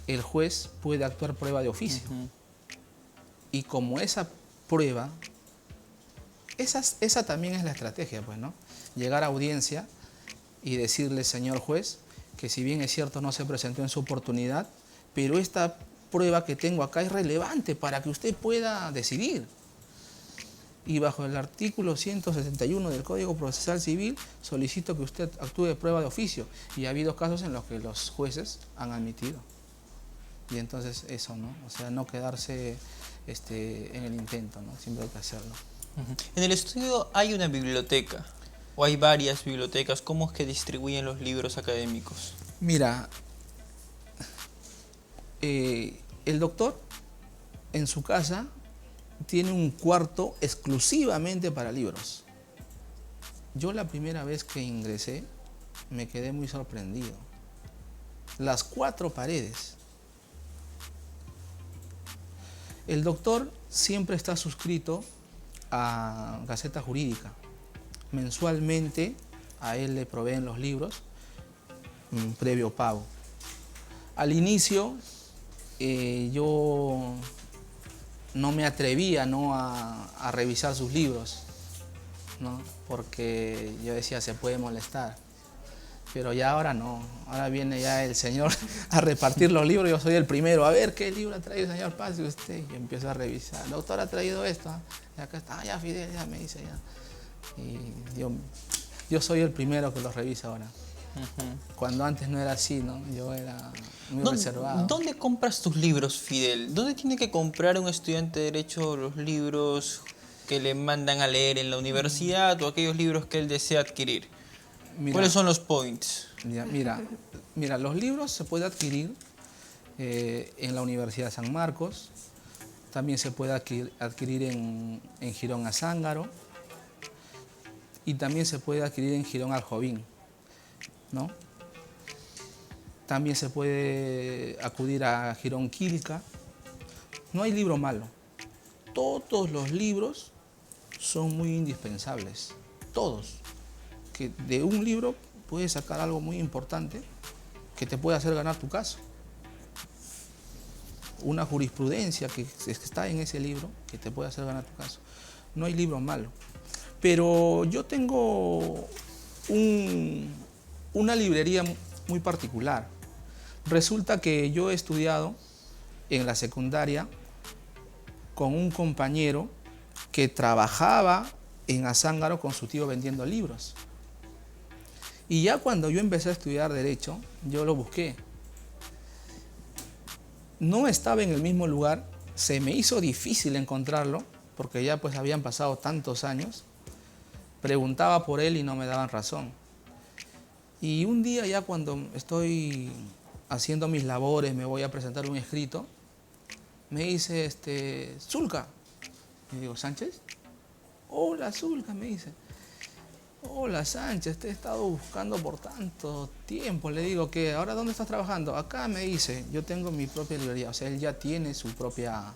el juez puede actuar prueba de oficio. Y como esa prueba, esa también es la estrategia, pues, ¿no? Llegar a audiencia y decirle, señor juez, que si bien es cierto no se presentó en su oportunidad, pero esta prueba que tengo acá es relevante para que usted pueda decidir. Y bajo el artículo 171 del Código Procesal Civil solicito que usted actúe de prueba de oficio. Y ha habido casos en los que los jueces han admitido. Y entonces eso, ¿no? O sea, no quedarse en el intento, ¿no? Siempre hay que hacerlo. En el estudio hay una biblioteca, o hay varias bibliotecas. ¿Cómo es que distribuyen los libros académicos? Mira, el doctor en su casa tiene un cuarto exclusivamente para libros. Yo la primera vez que ingresé me quedé muy sorprendido. Las 4 paredes. El doctor siempre está suscrito a Gaceta Jurídica. Mensualmente a él le proveen los libros previo pago. Al inicio yo no me atrevía, ¿no?, a revisar sus libros, ¿no? Porque yo decía, se puede molestar. Pero ya ahora no, ahora viene ya el señor a repartir los libros, yo soy el primero. A ver, ¿qué libro ha traído el señor Paz? Y usted, y empiezo a revisar. El doctor ha traído esto, y acá está, ya Fidel, ya me dice ya. Y yo soy el primero que los revisa ahora. Cuando antes no era así, ¿no? Yo era muy reservado. ¿Dónde compras tus libros, Fidel? ¿Dónde tiene que comprar un estudiante de Derecho los libros que le mandan a leer en la universidad o aquellos libros que él desea adquirir? Mira, ¿cuáles son los points? Ya, mira, los libros se puede adquirir en la Universidad de San Marcos, también se puede adquirir en Girón Azángaro y también se puede adquirir en Girón Aljovín, ¿no? También se puede acudir a Girón Quilca. No hay libro malo. Todos los libros son muy indispensables. Todos. Que de un libro puedes sacar algo muy importante que te puede hacer ganar tu caso. Una jurisprudencia que está en ese libro que te puede hacer ganar tu caso. No hay libro malo. Pero yo tengo una librería muy particular. Resulta que yo he estudiado en la secundaria con un compañero que trabajaba en Azángaro con su tío vendiendo libros. Y ya cuando yo empecé a estudiar Derecho, yo lo busqué. No estaba en el mismo lugar, se me hizo difícil encontrarlo, porque ya pues habían pasado tantos años. Preguntaba por él y no me daban razón. Y un día ya cuando estoy haciendo mis labores, me voy a presentar un escrito, me dice, Zulca. Y digo, ¿Sánchez? Hola, Zulca, me dice. Hola, Sánchez, te he estado buscando por tanto tiempo. Le digo, ¿qué? ¿Ahora dónde estás trabajando? Acá, me dice, yo tengo mi propia librería. O sea, él ya tiene su propia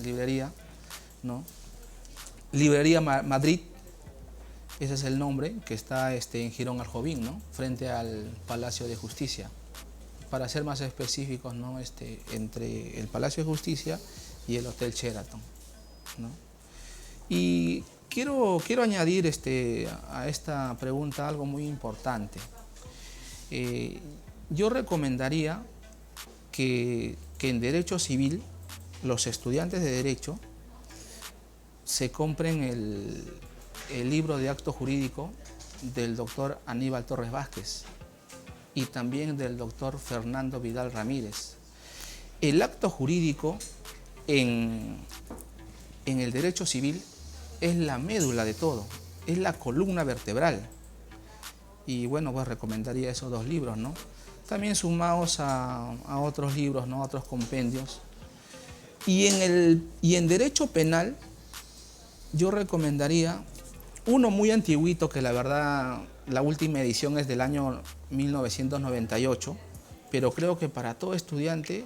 librería, ¿no? Librería Madrid, ese es el nombre, que está en Girón Aljovín, ¿no? Frente al Palacio de Justicia. Para ser más específicos, ¿no? Entre el Palacio de Justicia y el Hotel Sheraton, ¿no? Y quiero añadir a esta pregunta algo muy importante. Yo recomendaría que en Derecho Civil los estudiantes de Derecho se compren el libro de acto jurídico del doctor Aníbal Torres Vázquez y también del doctor Fernando Vidal Ramírez. El acto jurídico en el Derecho Civil es la médula de todo, es la columna vertebral. Y bueno, pues recomendaría esos 2 libros, ¿no? También sumados a otros libros, ¿no? A otros compendios. Y en derecho penal yo recomendaría uno muy antiguito, que la verdad la última edición es del año 1998, pero creo que para todo estudiante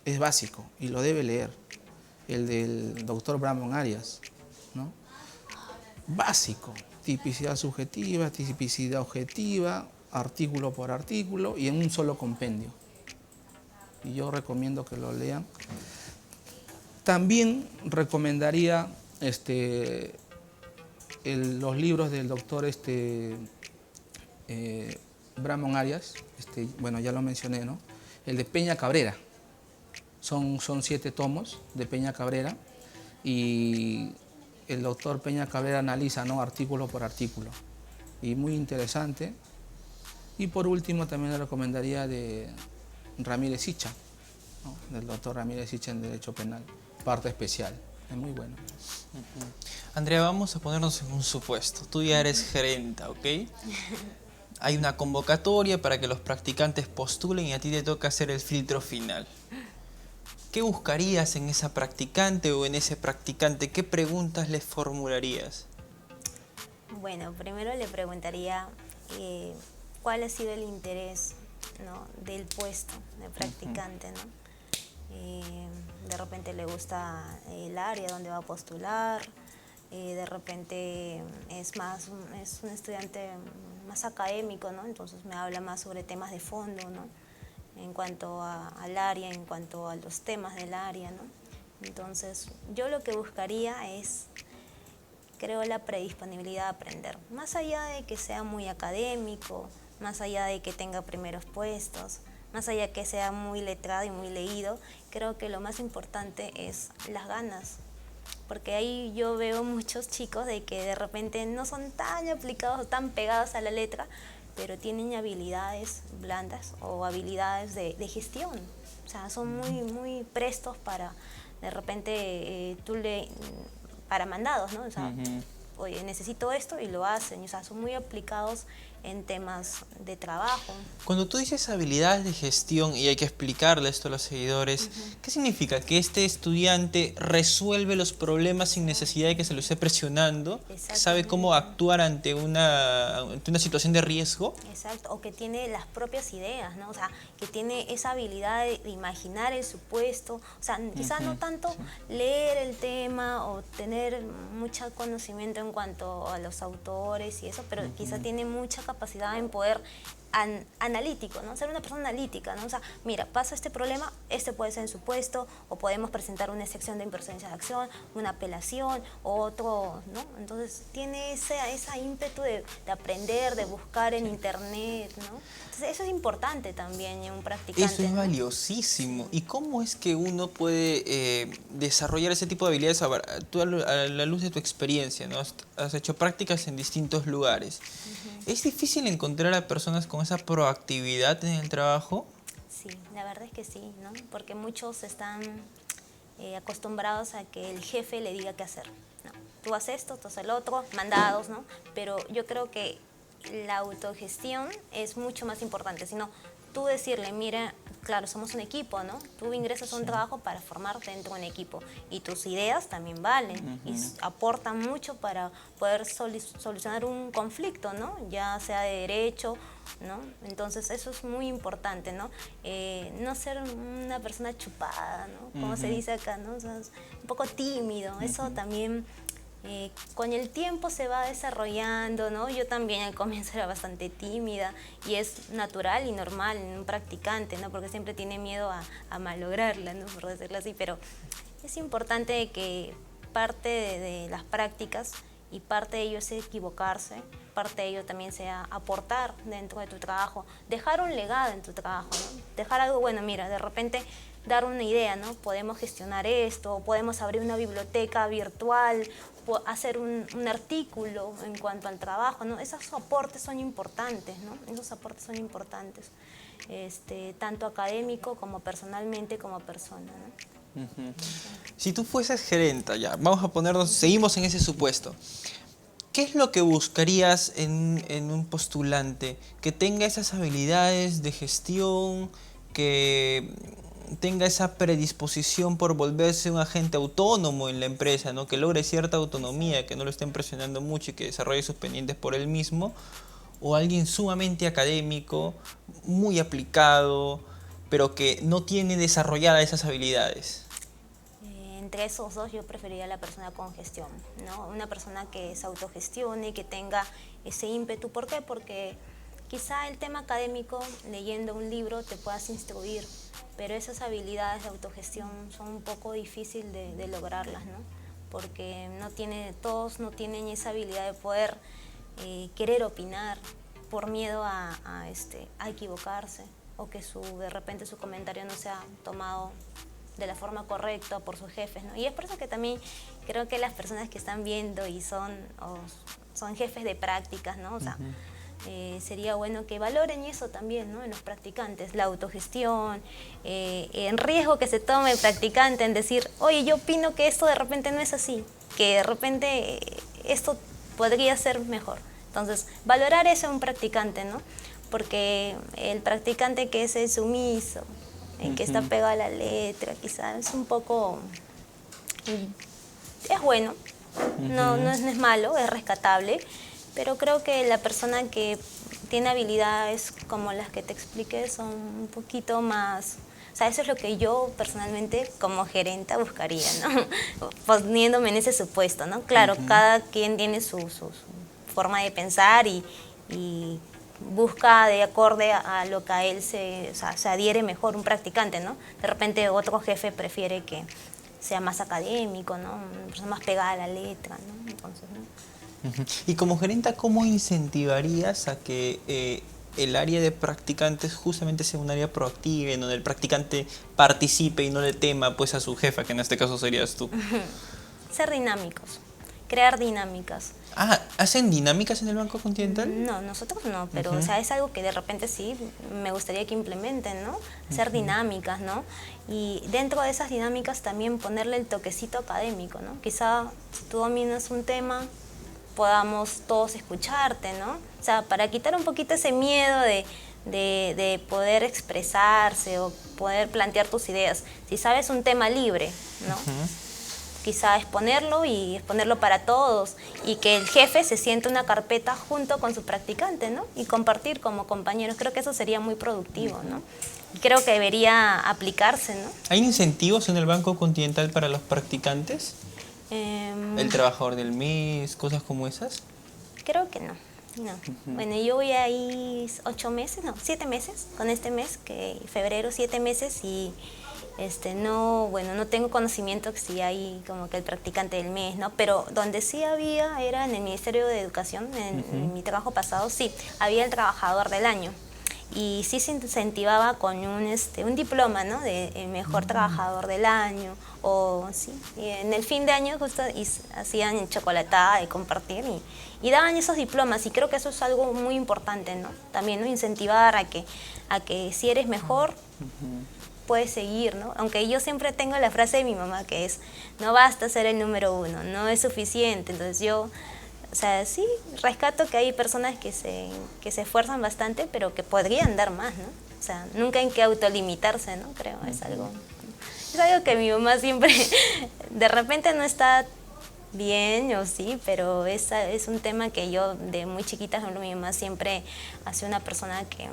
es básico y lo debe leer, el del doctor Bramon Arias, ¿no? Básico, tipicidad subjetiva, tipicidad objetiva, artículo por artículo y en un solo compendio. Y yo recomiendo que lo lean. También recomendaría los libros del doctor Bramon Arias, bueno, ya lo mencioné, ¿no? El de Peña Cabrera. Son 7 tomos de Peña Cabrera y el doctor Peña Cabrera analiza, ¿no? Artículo por artículo. Y muy interesante. Y por último también le recomendaría de Ramírez Sicha, ¿no? Del doctor Ramírez Sicha en Derecho Penal, parte especial. Es muy bueno. Andrea, vamos a ponernos en un supuesto. Tú ya eres gerenta, ¿ok? Hay una convocatoria para que los practicantes postulen y a ti te toca hacer el filtro final. ¿Qué buscarías en esa practicante o en ese practicante? ¿Qué preguntas le formularías? Bueno, primero le preguntaría cuál ha sido el interés, ¿no? del puesto de practicante, ¿no? De repente le gusta el área donde va a postular, de repente es un estudiante más académico, ¿no? Entonces me habla más sobre temas de fondo, ¿no? En cuanto al área, en cuanto a los temas del área, ¿no? Entonces yo lo que buscaría es, creo, la predisponibilidad a aprender, más allá de que sea muy académico, más allá de que tenga primeros puestos, más allá de que sea muy letrado y muy leído. Creo que lo más importante es las ganas, porque ahí yo veo muchos chicos de que de repente no son tan aplicados o tan pegados a la letra, pero tienen habilidades blandas o habilidades de gestión. O sea, son muy prestos para, de repente, para mandados, ¿no? O sea, oye, necesito esto y lo hacen. O sea, son muy aplicados en temas de trabajo. Cuando tú dices habilidades de gestión y hay que explicarle esto a los seguidores, ¿qué significa? ¿Que este estudiante resuelve los problemas sin necesidad de que se lo esté presionando? ¿Sabe cómo actuar ante una situación de riesgo? Exacto, o que tiene las propias ideas, ¿no? O sea, que tiene esa habilidad de imaginar el supuesto. O sea, quizás no tanto leer el tema o tener mucho conocimiento en cuanto a los autores y eso, pero quizás tiene mucha capacidad en poder analítico, ¿no? Ser una persona analítica, ¿no? O sea, mira, pasa este problema, este puede ser en supuesto, o podemos presentar una excepción de improcedencia de acción, una apelación, otro, ¿no? Entonces tiene esa ímpetu de aprender, de buscar en internet, ¿no? Entonces eso es importante también en un practicante. Eso es valiosísimo. ¿Y cómo es que uno puede desarrollar ese tipo de habilidades? A ver, tú a la luz de tu experiencia, ¿no? Has hecho prácticas en distintos lugares. ¿Es difícil encontrar a personas con esa proactividad en el trabajo? Sí, la verdad es que sí, ¿no? Porque muchos están acostumbrados a que el jefe le diga qué hacer, ¿no? Tú haces esto, tú haces el otro, mandados, ¿no? Pero yo creo que la autogestión es mucho más importante, sino tú decirle, mira, claro, somos un equipo, ¿no? Tú ingresas a un trabajo para formarte dentro de un equipo y tus ideas también valen y aportan mucho para poder solucionar un conflicto, ¿no? Ya sea de derecho, ¿no? Entonces eso es muy importante, ¿no? No ser una persona chupada, ¿no? Como se dice acá, ¿no? O sea, un poco tímido, eso también... con el tiempo se va desarrollando, ¿no? Yo también al comienzo era bastante tímida y es natural y normal en un practicante, ¿no? Porque siempre tiene miedo a malograrla, ¿no? Por decirlo así, pero es importante que parte de las prácticas y parte de ello es equivocarse, parte de ello también sea aportar dentro de tu trabajo, dejar un legado en tu trabajo, ¿no? Dejar algo bueno, mira, de repente dar una idea, ¿no? Podemos gestionar esto, podemos abrir una biblioteca virtual, hacer un artículo en cuanto al trabajo, ¿no? Esos aportes son importantes, ¿no? Esos aportes son importantes, tanto académico como personalmente como persona, ¿no? Si tú fueses gerenta, ya, vamos a ponernos, seguimos en ese supuesto. ¿Qué es lo que buscarías en un postulante? Que tenga esas habilidades de gestión, que tenga esa predisposición por volverse un agente autónomo en la empresa, ¿no? Que logre cierta autonomía, que no lo estén presionando mucho y que desarrolle sus pendientes por él mismo, o alguien sumamente académico, muy aplicado, pero que no tiene desarrolladas esas habilidades. Entre esos dos yo preferiría a la persona con gestión, ¿no? Una persona que se autogestione, que tenga ese ímpetu. ¿Por qué? Porque quizá el tema académico, leyendo un libro, te puedas instruir, pero esas habilidades de autogestión son un poco difíciles de lograrlas, ¿no? Porque todos no tienen esa habilidad de poder querer opinar por miedo a equivocarse, o que de repente su comentario no sea tomado de la forma correcta por sus jefes, ¿no? Y es por eso que también creo que las personas que están viendo y son jefes de prácticas, ¿no? O sea, sería bueno que valoren eso también, ¿no? En los practicantes, la autogestión, en riesgo que se tome el practicante en decir, oye, yo opino que esto de repente no es así, que de repente esto podría ser mejor. Entonces, valorar eso en un practicante, ¿no? Porque el practicante que es el sumiso, el que está pegado a la letra, quizás es un poco... es bueno, no es malo, es rescatable, pero creo que la persona que tiene habilidades como las que te expliqué son un poquito más... O sea, eso es lo que yo personalmente como gerenta buscaría, ¿no? Poniéndome en ese supuesto, ¿no? Claro, cada quien tiene su forma de pensar y busca de acorde a lo que a él se adhiere mejor un practicante, ¿no? De repente otro jefe prefiere que sea más académico, ¿no? Una persona más pegada a la letra, ¿no? Entonces, ¿no? Y como gerenta, ¿cómo incentivarías a que el área de practicantes justamente sea un área proactiva, en donde el practicante participe y no le tema pues a su jefa, que en este caso serías tú? Ser dinámicos, crear dinámicas. Ah, ¿hacen dinámicas en el Banco Continental? No, nosotros no, pero o sea, es algo que de repente sí me gustaría que implementen, ¿no? Hacer dinámicas, ¿no? Y dentro de esas dinámicas también ponerle el toquecito académico, ¿no? Quizá si tú dominas un tema, podamos todos escucharte, ¿no? O sea, para quitar un poquito ese miedo de poder expresarse o poder plantear tus ideas. Si sabes un tema libre, ¿no? Quizá exponerlo y exponerlo para todos y que el jefe se sienta una carpeta junto con su practicante, ¿no? Y compartir como compañeros. Creo que eso sería muy productivo, ¿no? Y creo que debería aplicarse, ¿no? ¿Hay incentivos en el Banco Continental para los practicantes? ¿El trabajador del mes, cosas como esas? Creo que no. No. Bueno, yo voy ahí 7 meses, con este mes, que febrero, 7 meses, y no tengo conocimiento que si hay como que el practicante del mes, ¿no? Pero donde sí había era en el Ministerio de Educación, en mi trabajo pasado, sí, había el trabajador del año. Y sí se incentivaba con un diploma, ¿no? De el mejor trabajador del año, o sí. Y en el fin de año justo hacían chocolatada y compartir y daban esos diplomas, y creo que eso es algo muy importante, ¿no? También, ¿no? Incentivar a que si eres mejor, puedes seguir, ¿no? Aunque yo siempre tengo la frase de mi mamá que es, no basta ser el número 1, no es suficiente. Entonces yo, o sea, sí, rescato que hay personas que se esfuerzan bastante, pero que podrían dar más, ¿no? O sea, nunca hay que autolimitarse, ¿no? Creo, es algo que mi mamá siempre, de repente no está bien, o sí, pero es un tema que yo de muy chiquita, por ejemplo, mi mamá siempre ha sido una persona que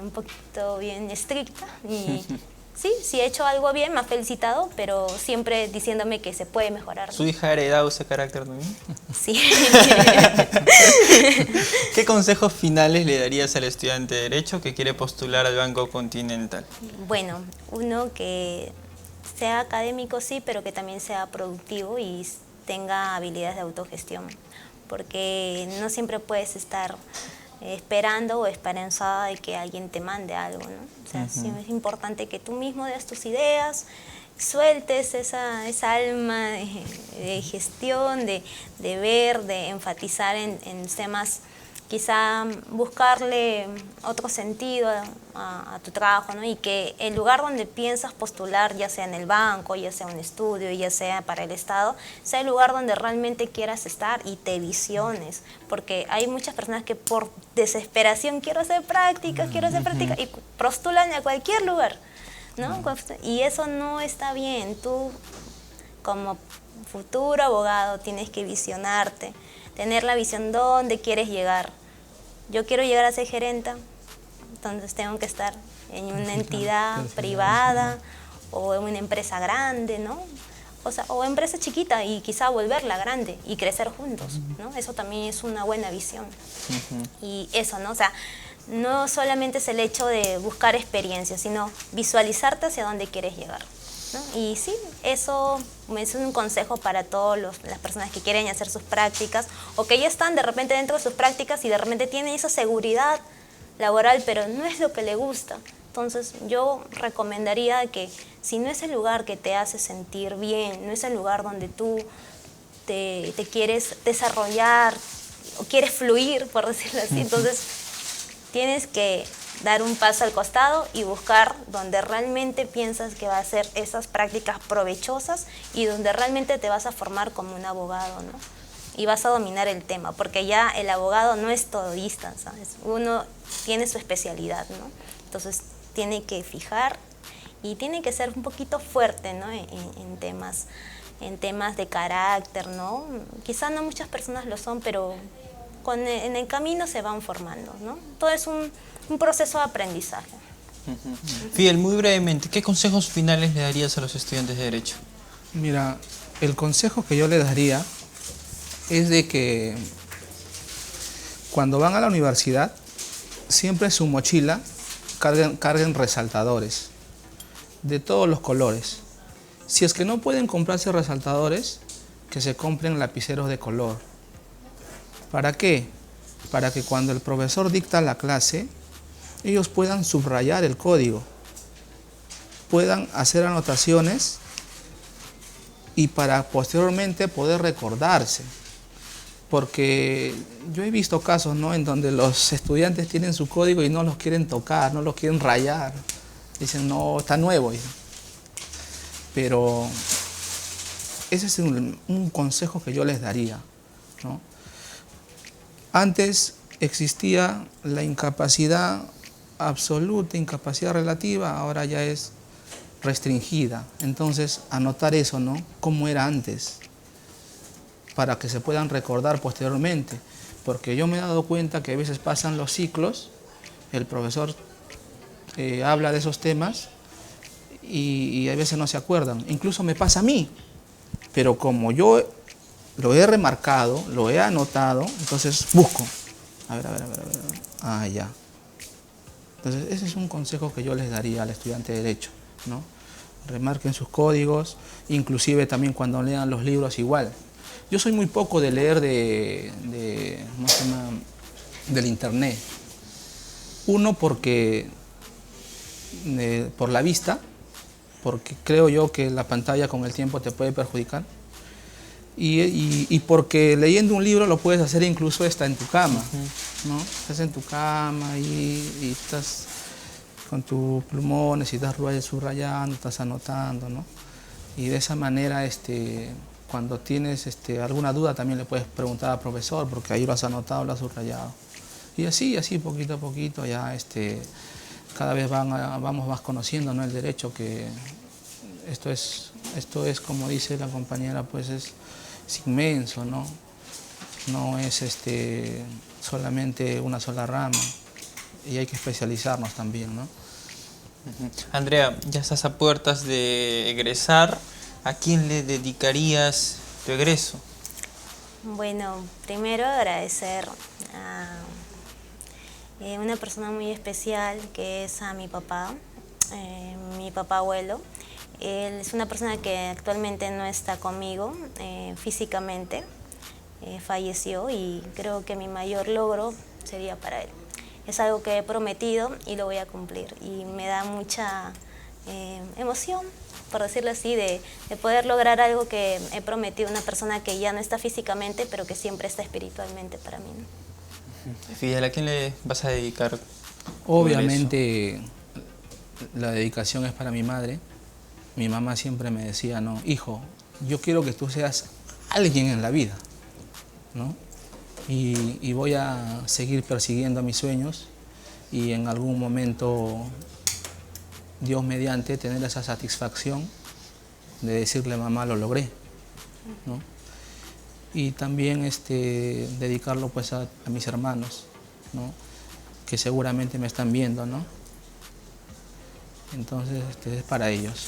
un poquito bien estricta y... Sí, si he hecho algo bien, me ha felicitado, pero siempre diciéndome que se puede mejorar. ¿Su hija ha heredado ese carácter también? Sí. ¿Qué consejos finales le darías al estudiante de Derecho que quiere postular al Banco Continental? Bueno, uno que sea académico, sí, pero que también sea productivo y tenga habilidades de autogestión, porque no siempre puedes estar esperando o esperanzada de que alguien te mande algo, ¿no? O sea, sí es importante que tú mismo des tus ideas, sueltes esa alma de gestión, de ver, de enfatizar en temas quizá buscarle otro sentido a tu trabajo, ¿no? Y que el lugar donde piensas postular, ya sea en el banco, ya sea un estudio, ya sea para el Estado, sea el lugar donde realmente quieras estar y te visiones. Porque hay muchas personas que por desesperación quiero hacer prácticas, y postulan a cualquier lugar, ¿no? Y eso no está bien. Tú, como futuro abogado, tienes que visionarte, tener la visión dónde quieres llegar. Yo quiero llegar a ser gerenta, entonces tengo que estar en una entidad privada o en una empresa grande, ¿no? O sea, o empresa chiquita y quizá volverla grande y crecer juntos, ¿no? Eso también es una buena visión. Y eso, ¿no? O sea, no solamente es el hecho de buscar experiencia, sino visualizarte hacia dónde quieres llegar, ¿no? Y sí, eso es un consejo para todas las personas que quieren hacer sus prácticas o que ya están de repente dentro de sus prácticas y de repente tienen esa seguridad laboral, pero no es lo que le gusta. Entonces yo recomendaría que si no es el lugar que te hace sentir bien, no es el lugar donde tú te quieres desarrollar o quieres fluir, por decirlo así, entonces tienes que dar un paso al costado y buscar donde realmente piensas que va a ser esas prácticas provechosas y donde realmente te vas a formar como un abogado, ¿no? Y vas a dominar el tema, porque ya el abogado no es todista, ¿sabes? Uno tiene su especialidad, ¿no? Entonces tiene que fijar y tiene que ser un poquito fuerte, ¿no? En temas de carácter, ¿no? Quizá no muchas personas lo son, pero en el camino se van formando, ¿no? Todo es un proceso de aprendizaje. Fidel, muy brevemente, ¿qué consejos finales le darías a los estudiantes de Derecho? Mira, el consejo que yo le daría es de que cuando van a la universidad, siempre en su mochila carguen resaltadores de todos los colores. Si es que no pueden comprarse resaltadores, que se compren lapiceros de color. ¿Para qué? Para que cuando el profesor dicta la clase, ellos puedan subrayar el código, puedan hacer anotaciones y para posteriormente poder recordarse. Porque yo he visto casos, ¿no?, en donde los estudiantes tienen su código y no los quieren tocar, no los quieren rayar. Dicen, no, está nuevo. Pero ese es un consejo que yo les daría, ¿no? Antes existía la incapacidad absoluta, incapacidad relativa, ahora ya es restringida. Entonces, anotar eso, ¿no?, cómo era antes, para que se puedan recordar posteriormente. Porque yo me he dado cuenta que a veces pasan los ciclos, el profesor habla de esos temas y a veces no se acuerdan. Incluso me pasa a mí, pero como yo lo he remarcado, lo he anotado, entonces busco. A ver. Ah, ya. Entonces, ese es un consejo que yo les daría al estudiante de Derecho, ¿no? Remarquen sus códigos, inclusive también cuando lean los libros igual. Yo soy muy poco de leer ¿cómo se llama?, del internet. Uno, porque por la vista, porque creo yo que la pantalla con el tiempo te puede perjudicar. Y porque leyendo un libro lo puedes hacer incluso hasta en tu cama, ¿no? Estás en tu cama y estás con tus plumones y estás subrayando, estás anotando, ¿no? Y de esa manera, cuando tienes alguna duda también le puedes preguntar al profesor, porque ahí lo has anotado, lo has subrayado. Y así, poquito a poquito, ya cada vez vamos más conociendo, ¿no?, el derecho, que esto es como dice la compañera, pues es inmenso, ¿no? No es solamente una sola rama, y hay que especializarnos también, ¿no? Andrea, ya estás a puertas de egresar. ¿A quién le dedicarías tu egreso? Bueno, primero agradecer a una persona muy especial, que es a mi papá abuelo. Él es una persona que actualmente no está conmigo físicamente, falleció, y creo que mi mayor logro sería para él. Es algo que he prometido y lo voy a cumplir, y me da mucha emoción, por decirlo así, de poder lograr algo que he prometido a una persona que ya no está físicamente, pero que siempre está espiritualmente para mí, ¿no? Fidel, ¿a quién le vas a dedicar? Obviamente la dedicación es para mi madre. Mi mamá siempre me decía, no, hijo, yo quiero que tú seas alguien en la vida, ¿no? Y voy a seguir persiguiendo mis sueños y en algún momento, Dios mediante, tener esa satisfacción de decirle, mamá, lo logré, ¿no? Y también dedicarlo pues a mis hermanos, ¿no? Que seguramente me están viendo, ¿no? Entonces es para ellos.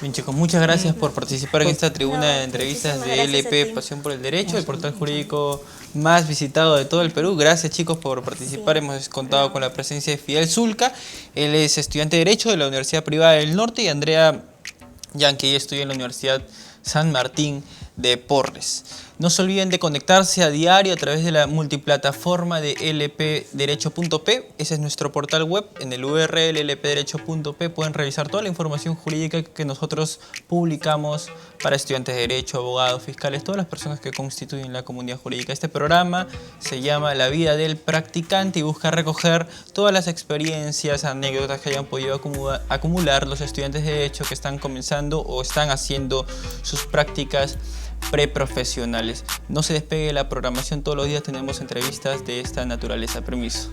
Bien, chicos, muchas gracias por participar en esta tribuna de entrevistas muchísimas de gracias a LP ti. Pasión por el Derecho, el portal jurídico más visitado de todo el Perú. Gracias, chicos, por participar. Sí. Hemos contado con la presencia de Fidel Zulca. Él es estudiante de Derecho de la Universidad Privada del Norte, y Andrea Yanqui, ella estudia en la Universidad San Martín de Porres. No se olviden de conectarse a diario a través de la multiplataforma de lpderecho.p. Ese es nuestro portal web. En el URL lpderecho.p pueden revisar toda la información jurídica que nosotros publicamos para estudiantes de Derecho, abogados, fiscales, todas las personas que constituyen la comunidad jurídica. Este programa se llama La Vida del Practicante y busca recoger todas las experiencias, anécdotas que hayan podido acumular los estudiantes de Derecho que están comenzando o están haciendo sus prácticas preprofesionales. No se despegue de la programación, todos los días tenemos entrevistas de esta naturaleza. Permiso.